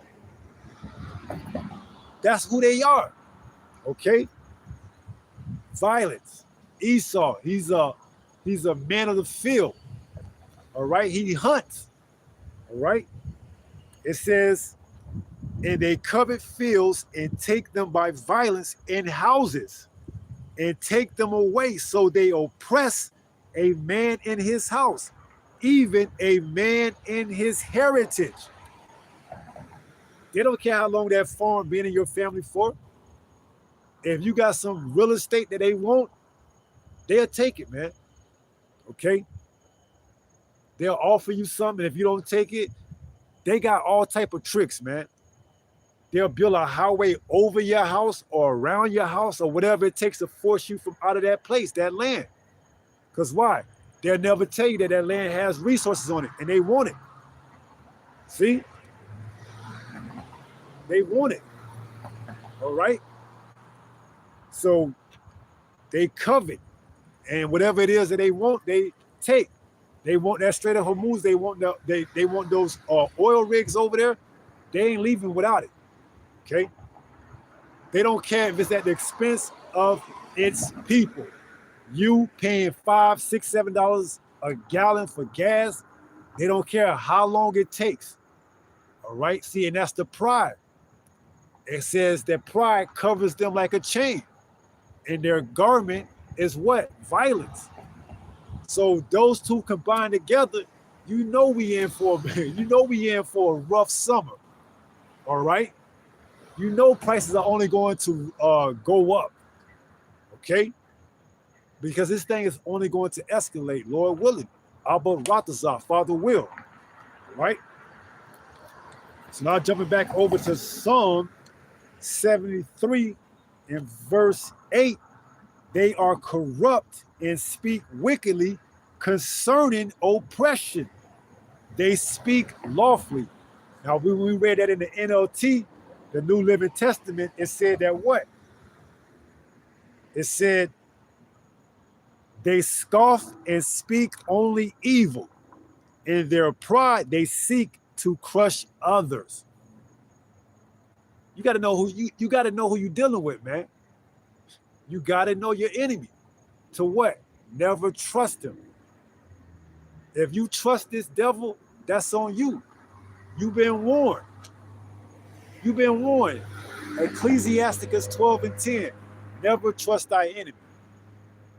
That's who they are. Okay? Violence. Esau, he's a man of the field. All right? He hunts. All right? It says, and they covet fields and take them by violence in houses and take them away. So they oppress a man in his house, even a man in his heritage. They don't care how long that farm been in your family for. If you got some real estate that they want, they'll take it, man. Okay? They'll offer you something. If you don't take it, they got all type of tricks, man. They'll build a highway over your house or around your house or whatever it takes to force you from out of that place, that land. Because why? They'll never tell you that that land has resources on it, and they want it. See? They want it. All right? So they covet, and whatever it is that they want, they take. They want that Strait of Hormuz. They want those oil rigs over there. They ain't leaving without it. Okay? They don't care if it's at the expense of its people. You paying $5, $6, $7 a gallon for gas, they don't care how long it takes. All right, see, and that's the pride. It says that pride covers them like a chain, and their garment is what? Violence. So those two combined together, you know we in for a rough summer. All right, you know prices are only going to go up. Okay. because this thing is only going to escalate, Lord willing. Abba Ratazah, Father will, right? So now jumping back over to Psalm 73 and verse 8, they are corrupt and speak wickedly concerning oppression. They speak lawfully. Now, when we read that in the NLT, the New Living Testament, it said that what? It said, they scoff and speak only evil. In their pride, they seek to crush others. You got to know who you got to know who you're dealing with, man. You got to know your enemy. To what? Never trust him. If you trust this devil, that's on you. You've been warned. You've been warned. Ecclesiasticus 12 and 10. Never trust thy enemy.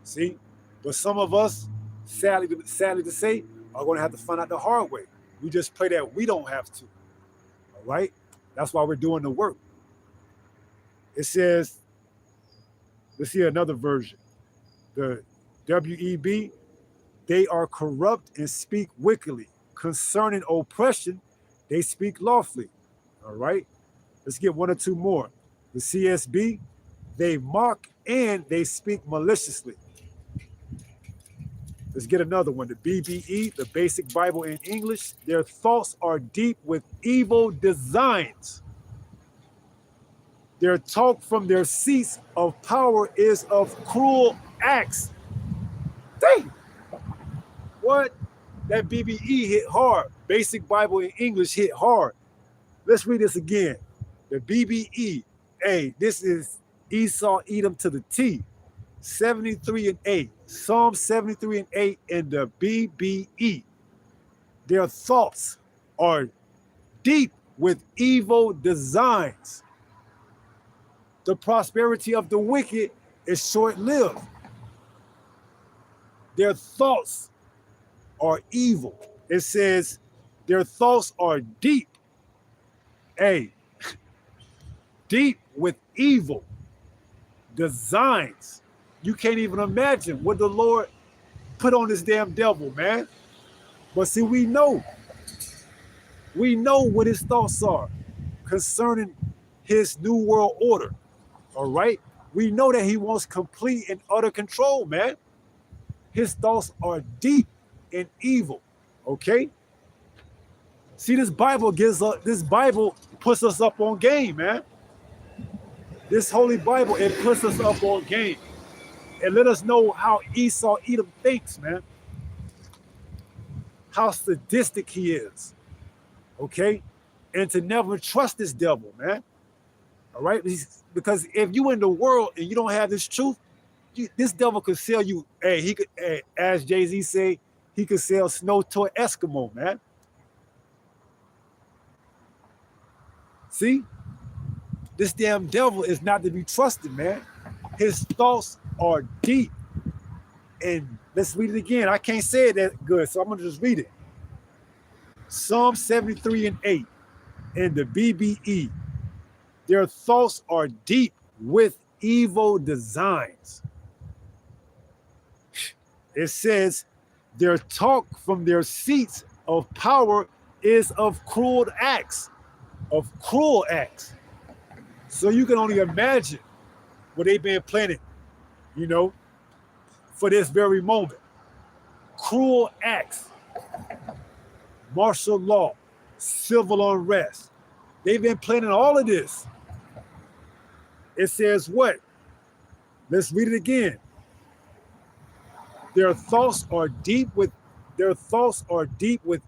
See? But some of us, sadly to say, are going to have to find out the hard way. We just pray that we don't have to. All right? That's why we're doing the work. It says, let's see another version. The WEB, they are corrupt and speak wickedly. Concerning oppression, they speak lawfully. All right? Let's get one or two more. The CSB, they mock and they speak maliciously. Let's get another one. The BBE, the Basic Bible in English, their thoughts are deep with evil designs. Their talk from their seats of power is of cruel acts. Dang! What? That BBE hit hard. Basic Bible in English hit hard. Let's read this again. The BBE, hey, this is Esau Edom to the T. 73 and 8. Psalm 73 and 8 in the BBE. Their thoughts are deep with evil designs. The prosperity of the wicked is short-lived. Their thoughts are evil. It says their thoughts are deep. Hey, deep with evil designs. You can't even imagine what the Lord put on this damn devil, man. But see, we know what his thoughts are concerning his new world order. All right? We know that he wants complete and utter control, man. His thoughts are deep and evil. Okay? See, this Bible puts us up on game, man. This Holy Bible, it puts us up on game. And let us know how Esau Edom thinks, man. How sadistic he is. Okay? And to never trust this devil, man. All right? Because if you in the world and you don't have this truth, this devil could sell you, he could, as Jay-Z say, he could sell snow to an Eskimo, man. See? This damn devil is not to be trusted, man. His thoughts are deep. And let's read it again. I can't say it that good, so I'm going to just read it. Psalm 73 and 8 in the BBE. Their thoughts are deep with evil designs. It says, their talk from their seats of power is of cruel acts. Of cruel acts. So you can only imagine what they've been planning, for this very moment. Cruel acts, martial law, civil unrest. They've been planning all of this. It says what? Let's read it again. Their thoughts are deep with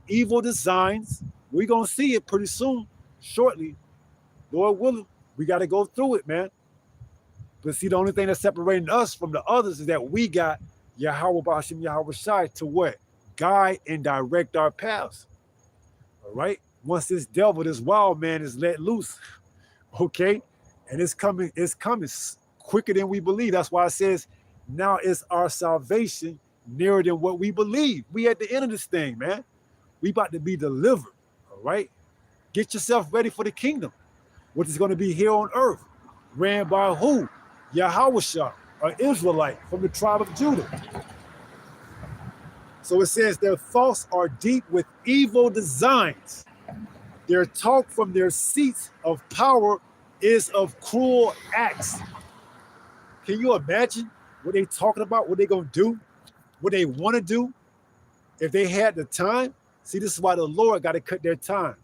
evil designs. We're gonna see it pretty soon, shortly. Lord willing, we got to go through it, man. But see, the only thing that's separating us from the others is that we got Yahweh Bashim Yahweh Shai to what? Guide and direct our paths. All right? Once this devil, this wild man is let loose, okay? And it's coming quicker than we believe. That's why it says, now is our salvation nearer than what we believe. We at the end of this thing, man. We about to be delivered, all right? Get yourself ready for the kingdom, which is going to be here on earth. Ran by who? Yahweh Shah. an Israelite from the tribe of Judah. So it says their thoughts are deep with evil designs. Their talk from their seats of power is of cruel acts. Can you imagine what they talking about? What they gonna do? What they want to do? If they had the time? See, this is why the Lord got to cut their time.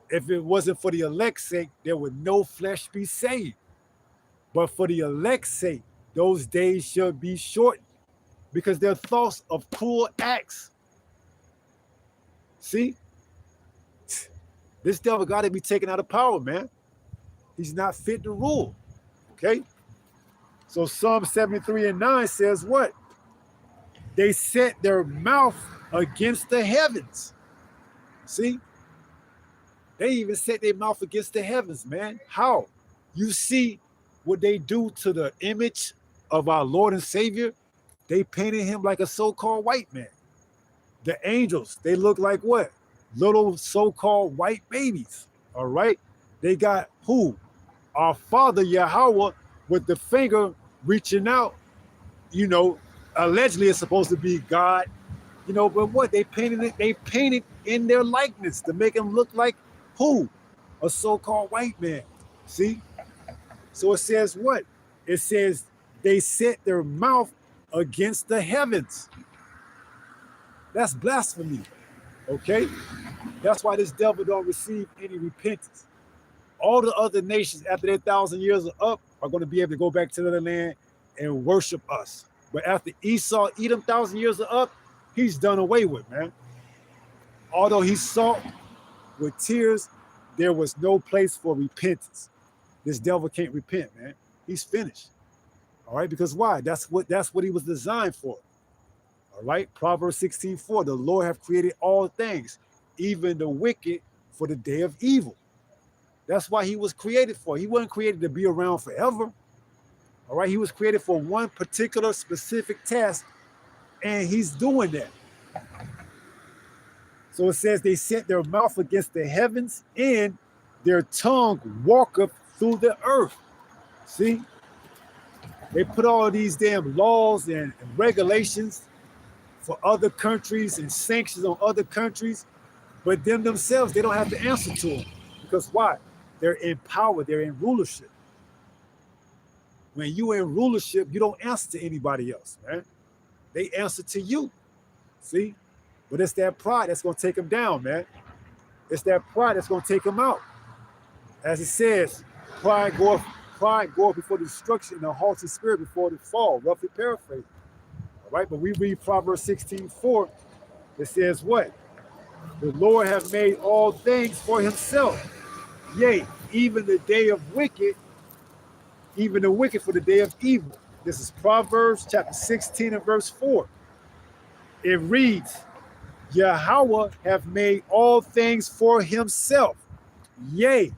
If it wasn't for the elect's sake, there would no flesh be saved. But for the elect's sake, those days should be shortened because they're thoughts of cruel acts. See? This devil got to be taken out of power, man. He's not fit to rule. Okay? So Psalm 73:9 says what? They set their mouth against the heavens. See? They even set their mouth against the heavens, man. How? You see what they do to the image of our Lord and Savior? They painted him like a so-called white man. The angels, they look like what? Little so-called white babies, all right? They got who? Our Father Yahweh with the finger reaching out, you know, allegedly it's supposed to be God, you know, but what? They painted in their likeness to make him look like who? A so-called white man, see? So it says what? It says they set their mouth against the heavens. That's blasphemy, okay? That's why this devil don't receive any repentance. All the other nations after their 1,000 years are up are going to be able to go back to their land and worship us. But after Esau, Edom, 1,000 years are up, he's done away with, man. Although he sought with tears, there was no place for repentance. This devil can't repent, man. He's finished. All right, because why? That's what he was designed for. All right, Proverbs 16:4, the Lord have created all things, even the wicked for the day of evil. That's why he was created for. He wasn't created to be around forever. All right, he was created for one particular specific task, and he's doing that. So it says they set their mouth against the heavens, and their tongue walketh through the earth. See? They put all these damn laws and regulations for other countries and sanctions on other countries, but them themselves, they don't have to answer to them. Because why? They're in power, they're in rulership. When you're in rulership, you don't answer to anybody else, man. They answer to you, see? But it's that pride that's gonna take them down, man. It's that pride that's gonna take them out. As it says, pride goeth before destruction and a haughty spirit before the fall, roughly paraphrased. All right, but we read Proverbs 16:4. It says what? The Lord hath made all things for himself. Yea, even the day of wicked, even the wicked for the day of evil. This is Proverbs chapter 16 and verse 4. It reads, Yahweh hath made all things for himself. Yea,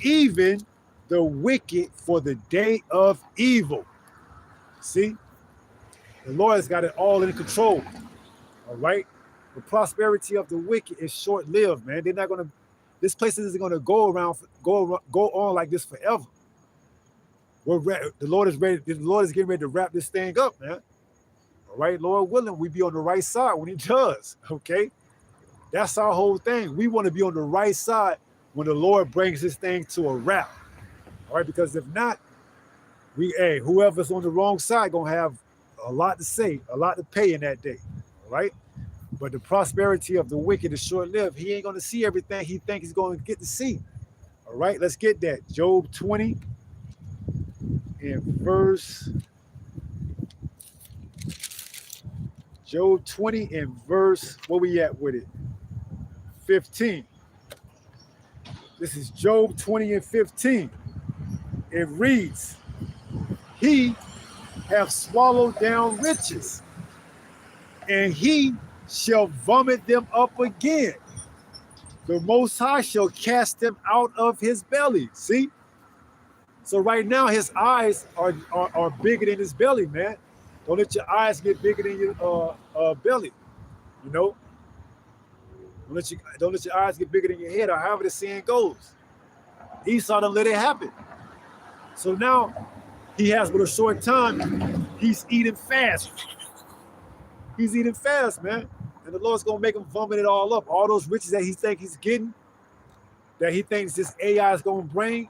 even the wicked for the day of evil. See? The Lord has got it all in control. All right? The prosperity of the wicked is short-lived, man. They're not gonna, this place isn't gonna go on like this forever. The Lord is getting ready to wrap this thing up, man. All right, Lord willing, we be on the right side when he does. Okay. That's our whole thing. We want to be on the right side when the Lord brings this thing to a wrap. All right, because if not, whoever's on the wrong side gonna have a lot to say, a lot to pay in that day. All right. But the prosperity of the wicked is short-lived. He ain't gonna see everything he thinks he's gonna get to see. All right, let's get that. Job 20 and verse 15. This is Job 20 and 15. It reads, he hath swallowed down riches, and he shall vomit them up again. The Most High shall cast them out of his belly. See? So right now, his eyes are bigger than his belly, man. Don't let your eyes get bigger than your belly, you know? Don't let your eyes get bigger than your head, or however the saying goes. Esau done let it happen. So now he has but a short time, he's eating fast. He's eating fast, man. And the Lord's gonna make him vomit it all up. All those riches that he think he's getting, that he thinks this AI is gonna bring,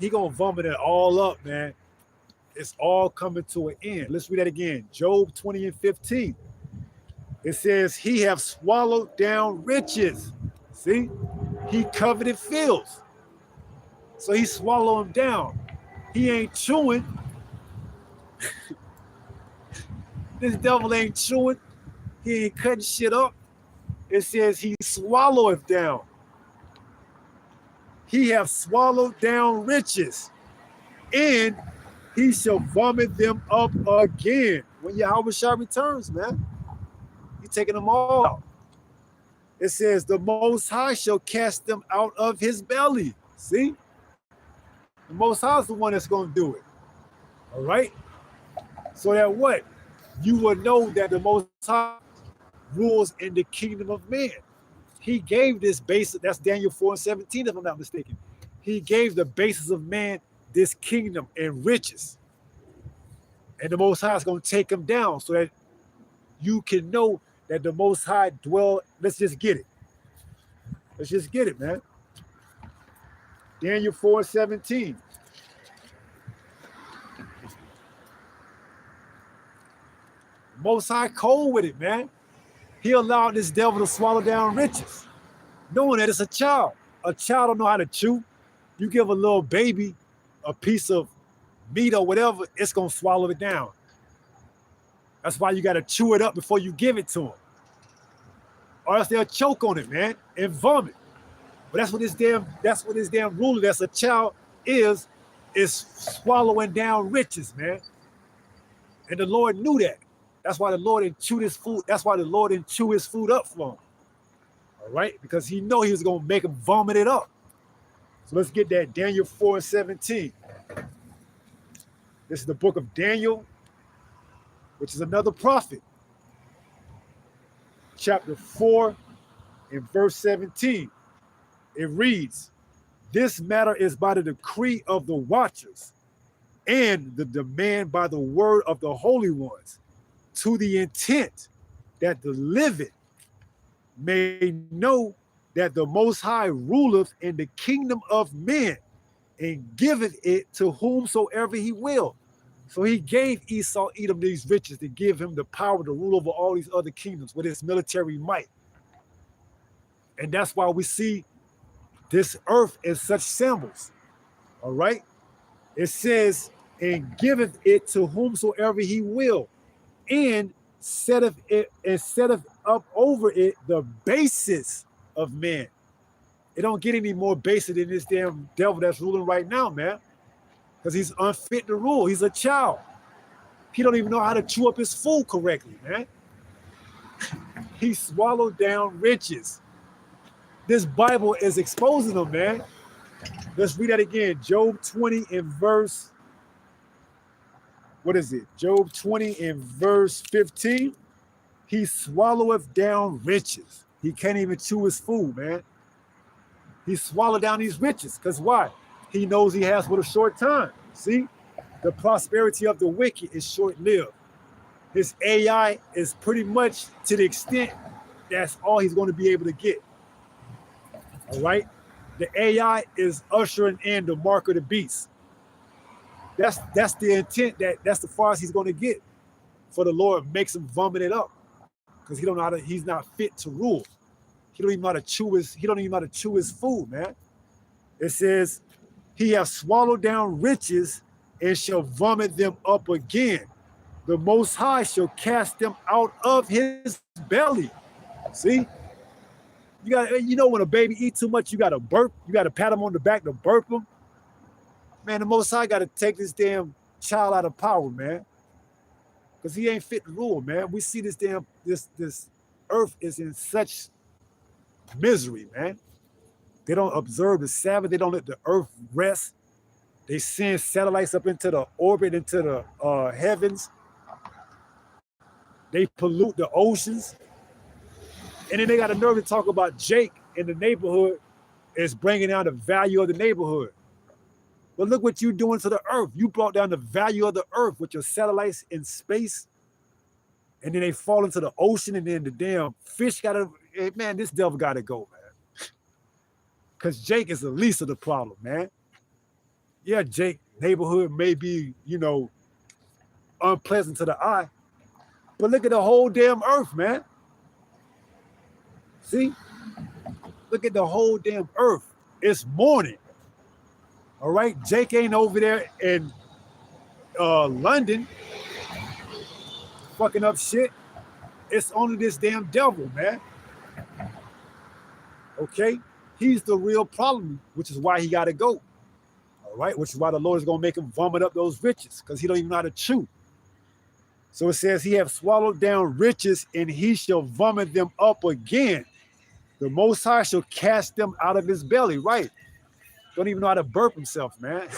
he gonna vomit it all up, man. It's all coming to an end. Let's read that again. Job 20 and 15. It says, he have swallowed down riches. See? He coveted fields. So he swallowed them down. He ain't chewing. This devil ain't chewing. He ain't cutting shit up. It says he swalloweth down. He have swallowed down riches, and he shall vomit them up again. When Yahweh Shah returns, man, he's taking them all out. It says the Most High shall cast them out of his belly. See? The Most High is the one that's going to do it. All right? So that what? You will know that the Most High rules in the kingdom of man. He gave this basis, that's Daniel 4 and 17, if I'm not mistaken. He gave the basis of man this kingdom and riches. And the Most High is going to take them down so that you can know that the Most High dwell. Let's just get it. Let's just get it, man. Daniel 4 and 17. Most High cold with it, man. He allowed this devil to swallow down riches, knowing that it's a child. A child don't know how to chew. You give a little baby a piece of meat or whatever, it's going to swallow it down. That's why you got to chew it up before you give it to them. Or else they'll choke on it, man, and vomit. But that's what this damn ruler that's a child is swallowing down riches, man. And the Lord knew that. That's why the Lord didn't chew his food. That's why the Lord didn't chew his food up for him. All right? Because he knew he was going to make him vomit it up. So let's get that. Daniel 4 and 17. This is the book of Daniel, which is another prophet. Chapter 4 and verse 17. It reads, this matter is by the decree of the watchers and the demand by the word of the holy ones, to the intent that the living may know that the Most High ruleth in the kingdom of men and giveth it to whomsoever he will. So he gave Esau, Edom, these riches to give him the power to rule over all these other kingdoms with his military might. And that's why we see this earth in such symbols. All right? It says, and giveth it to whomsoever he will, and setteth up over it the basis of men. It don't get any more basic than this damn devil that's ruling right now, man. Because he's unfit to rule. He's a child. He don't even know how to chew up his food correctly, man. He swallowed down riches. This Bible is exposing them, man. Let's read that again. Job 20 in verse, what is it? Job 20 in verse 15. He swalloweth down riches. He can't even chew his food, man. He swallowed down these riches. Because why? He knows he has but a short time. See? The prosperity of the wicked is short-lived. His AI is pretty much to the extent that's all he's going to be able to get. All right? The AI is ushering in the mark of the beast. That's the intent, that's the farthest he's going to get. For the Lord makes him vomit it up. Because he don't know how to, he's not fit to rule. He don't even know how to chew his food, man. It says, he hath swallowed down riches and shall vomit them up again. The Most High shall cast them out of his belly. See? You know when a baby eats too much, you got to burp. You got to pat him on the back to burp him. Man, the Most High got to take this damn child out of power, man. Because he ain't fit to rule, man. We see this earth is in such misery, man. They don't observe the Sabbath. They don't let the earth rest. They send satellites up into the orbit, into the heavens. They pollute the oceans. And then they got a nerve to talk about Jake in the neighborhood is bringing down the value of the neighborhood. But look what you're doing to the earth. You brought down the value of the earth with your satellites in space, and then they fall into the ocean, and then the damn fish got to, man, this devil got to go, man. Because Jake is the least of the problem, man. Yeah, Jake neighborhood may be, unpleasant to the eye, but look at the whole damn earth, man. See? Look at the whole damn earth. It's morning. All right? Jake ain't over there in London fucking up shit. It's only this damn devil, man. Okay? He's the real problem, which is why he got to go. All right? Which is why the Lord is going to make him vomit up those riches, because he don't even know how to chew. So it says, he have swallowed down riches, and he shall vomit them up again. The Most High shall cast them out of his belly. Right. Don't even know how to burp himself, man.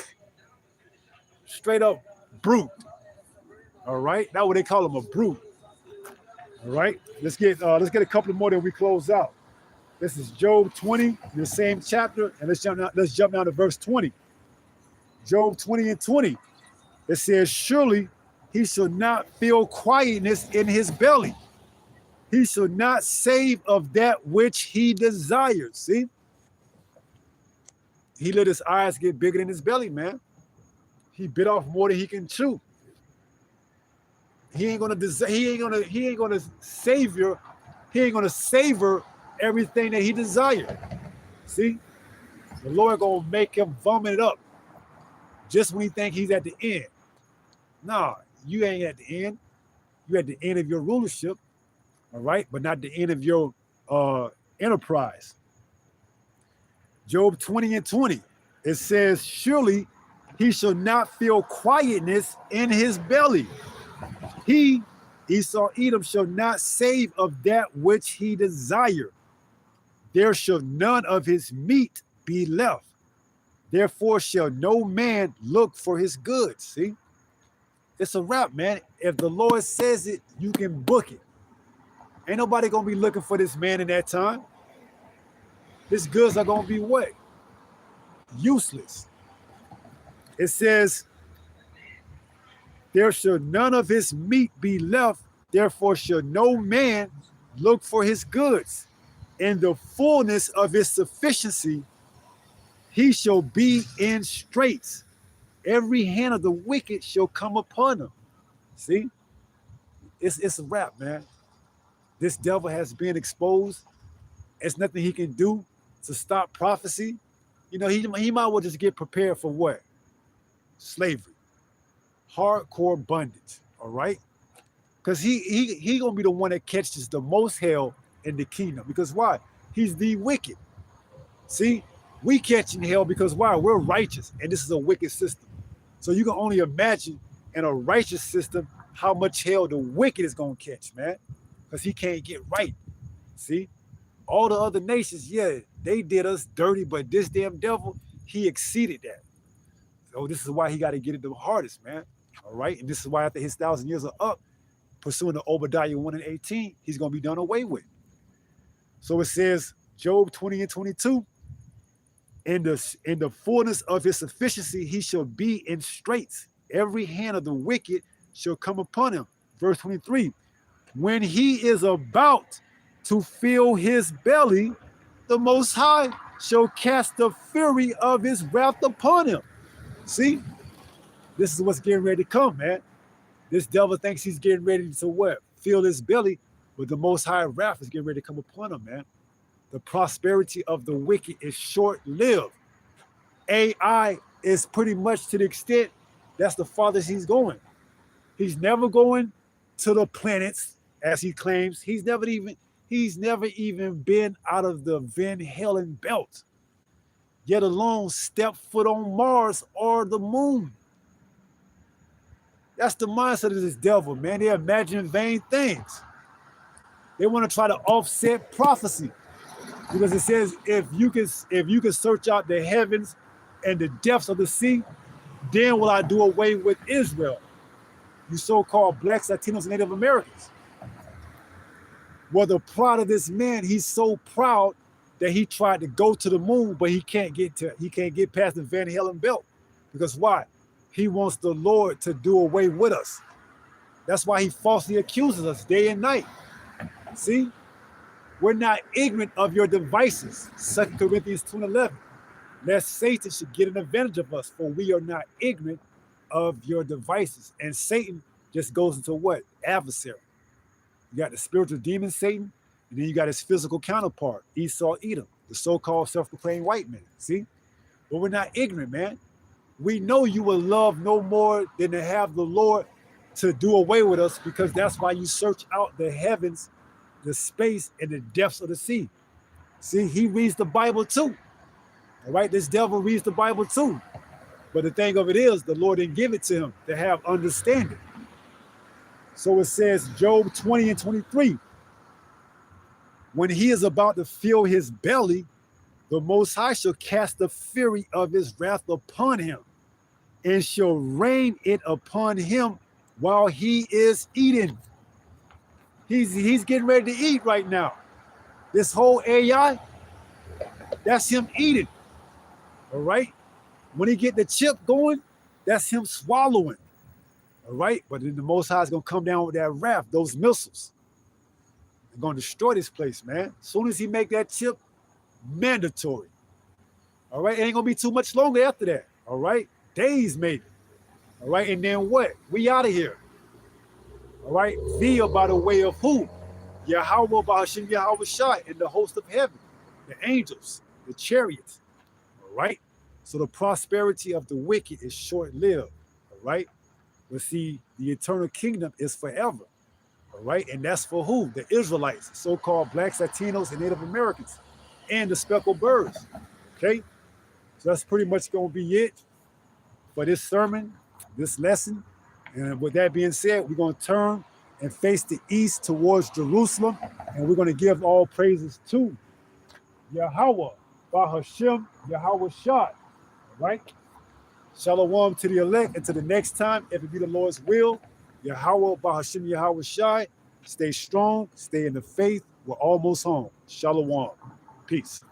Straight up brute. All right. That's what they call him, a brute. All right. Let's get a couple more, then we close out. This is Job 20, the same chapter, and let's jump down to verse 20. Job 20 and 20. It says, surely he shall not feel quietness in his belly. He shall not save of that which he desires. See? He let his eyes get bigger than his belly, man. He bit off more than he can chew. He ain't gonna savor everything that he desired. See? The Lord gonna make him vomit it up just when he think he's at the end. Nah, you ain't at the end. You at the end of your rulership. All right, but not the end of your enterprise. Job 20 and 20, it says, surely he shall not feel quietness in his belly. He, Esau Edom, shall not save of that which he desired. There shall none of his meat be left. Therefore shall no man look for his goods. See? It's a wrap, man. If the Lord says it, you can book it. Ain't nobody gonna be looking for this man in that time. His goods are gonna be what? Useless. It says, there shall none of his meat be left, therefore shall no man look for his goods. In the fullness of his sufficiency, he shall be in straits. Every hand of the wicked shall come upon him. See? It's a wrap, man. This devil has been exposed. There's nothing he can do to stop prophecy. He might well just get prepared for what? Slavery. Hardcore bondage, all right? Because he gonna be the one that catches the most hell in the kingdom. Because why? He's the wicked. See, we catching hell because why? We're righteous, and this is a wicked system. So you can only imagine in a righteous system how much hell the wicked is gonna catch, man. Because he can't get right. See? All the other nations, yeah, they did us dirty, but this damn devil, he exceeded that. So this is why he got to get it the hardest, man. All right? And this is why after his 1,000 years are up, pursuing the Obadiah 1 and 18, he's going to be done away with. So it says, Job 20 and 22, in the fullness of his sufficiency, he shall be in straits. Every hand of the wicked shall come upon him. Verse 23, when he is about to fill his belly, the Most High shall cast the fury of his wrath upon him. See, this is what's getting ready to come, man. This devil thinks he's getting ready to what? Fill his belly, but the Most High wrath is getting ready to come upon him, man. The prosperity of the wicked is short-lived. AI is pretty much to the extent that's the farthest he's going. He's never going to the planets, as he claims. He's never even been out of the Van Halen belt, yet alone step foot on Mars or the moon. That's the mindset of this devil, man. They imagine vain things. They want to try to offset prophecy, because it says if you can search out the heavens and the depths of the sea, then will I do away with Israel, you so-called blacks, Latinos, and Native Americans. Well, the pride of this man, he's so proud that he tried to go to the moon, but he can't get past the Van Halen belt. Because why? He wants the Lord to do away with us. That's why he falsely accuses us day and night. See? We're not ignorant of your devices. 2 Corinthians 2:11. Lest Satan should get an advantage of us, for we are not ignorant of your devices. And Satan just goes into what? Adversary. You got the spiritual demon Satan, and then you got his physical counterpart, Esau Edom, the so-called self-proclaimed white man. See? But we're not ignorant, man. We know you will love no more than to have the Lord to do away with us, because that's why you search out the heavens, the space, and the depths of the sea. See, he reads the Bible too. All right, this devil reads the Bible too. But the thing of it is, the Lord didn't give it to him to have understanding. So it says, Job 20:23, when he is about to fill his belly, the Most High shall cast the fury of his wrath upon him, and shall rain it upon him while he is eating. He's getting ready to eat right now. This whole AI, that's him eating. All right? When he get the chip going, that's him swallowing. All right? But then the Most High is going to come down with that wrath, those missiles. They're going to destroy this place, man. As soon as he make that chip, mandatory. All right? It ain't going to be too much longer after that. All right? Days maybe. All right? And then what? We out of here. All right? Via by the way of who? Yahweh by Hashem Yahweh Shai and the host of heaven, the angels, the chariots. All right? So the prosperity of the wicked is short-lived. All right? But see, the eternal kingdom is forever. All right? And that's for who? The Israelites, the so-called blacks, Latinos, and Native Americans, and the speckled birds. Okay? So that's pretty much going to be it for this sermon, this lesson. And with that being said, we're going to turn and face the east towards Jerusalem, and we're going to give all praises to Yahweh, by Hashem, Yahweh Shai. All right? Shalom to the elect, and to the next time, if it be the Lord's will, Yahweh, by Hashem, Yahweh Shai. Stay strong, stay in the faith. We're almost home. Shalom. Peace.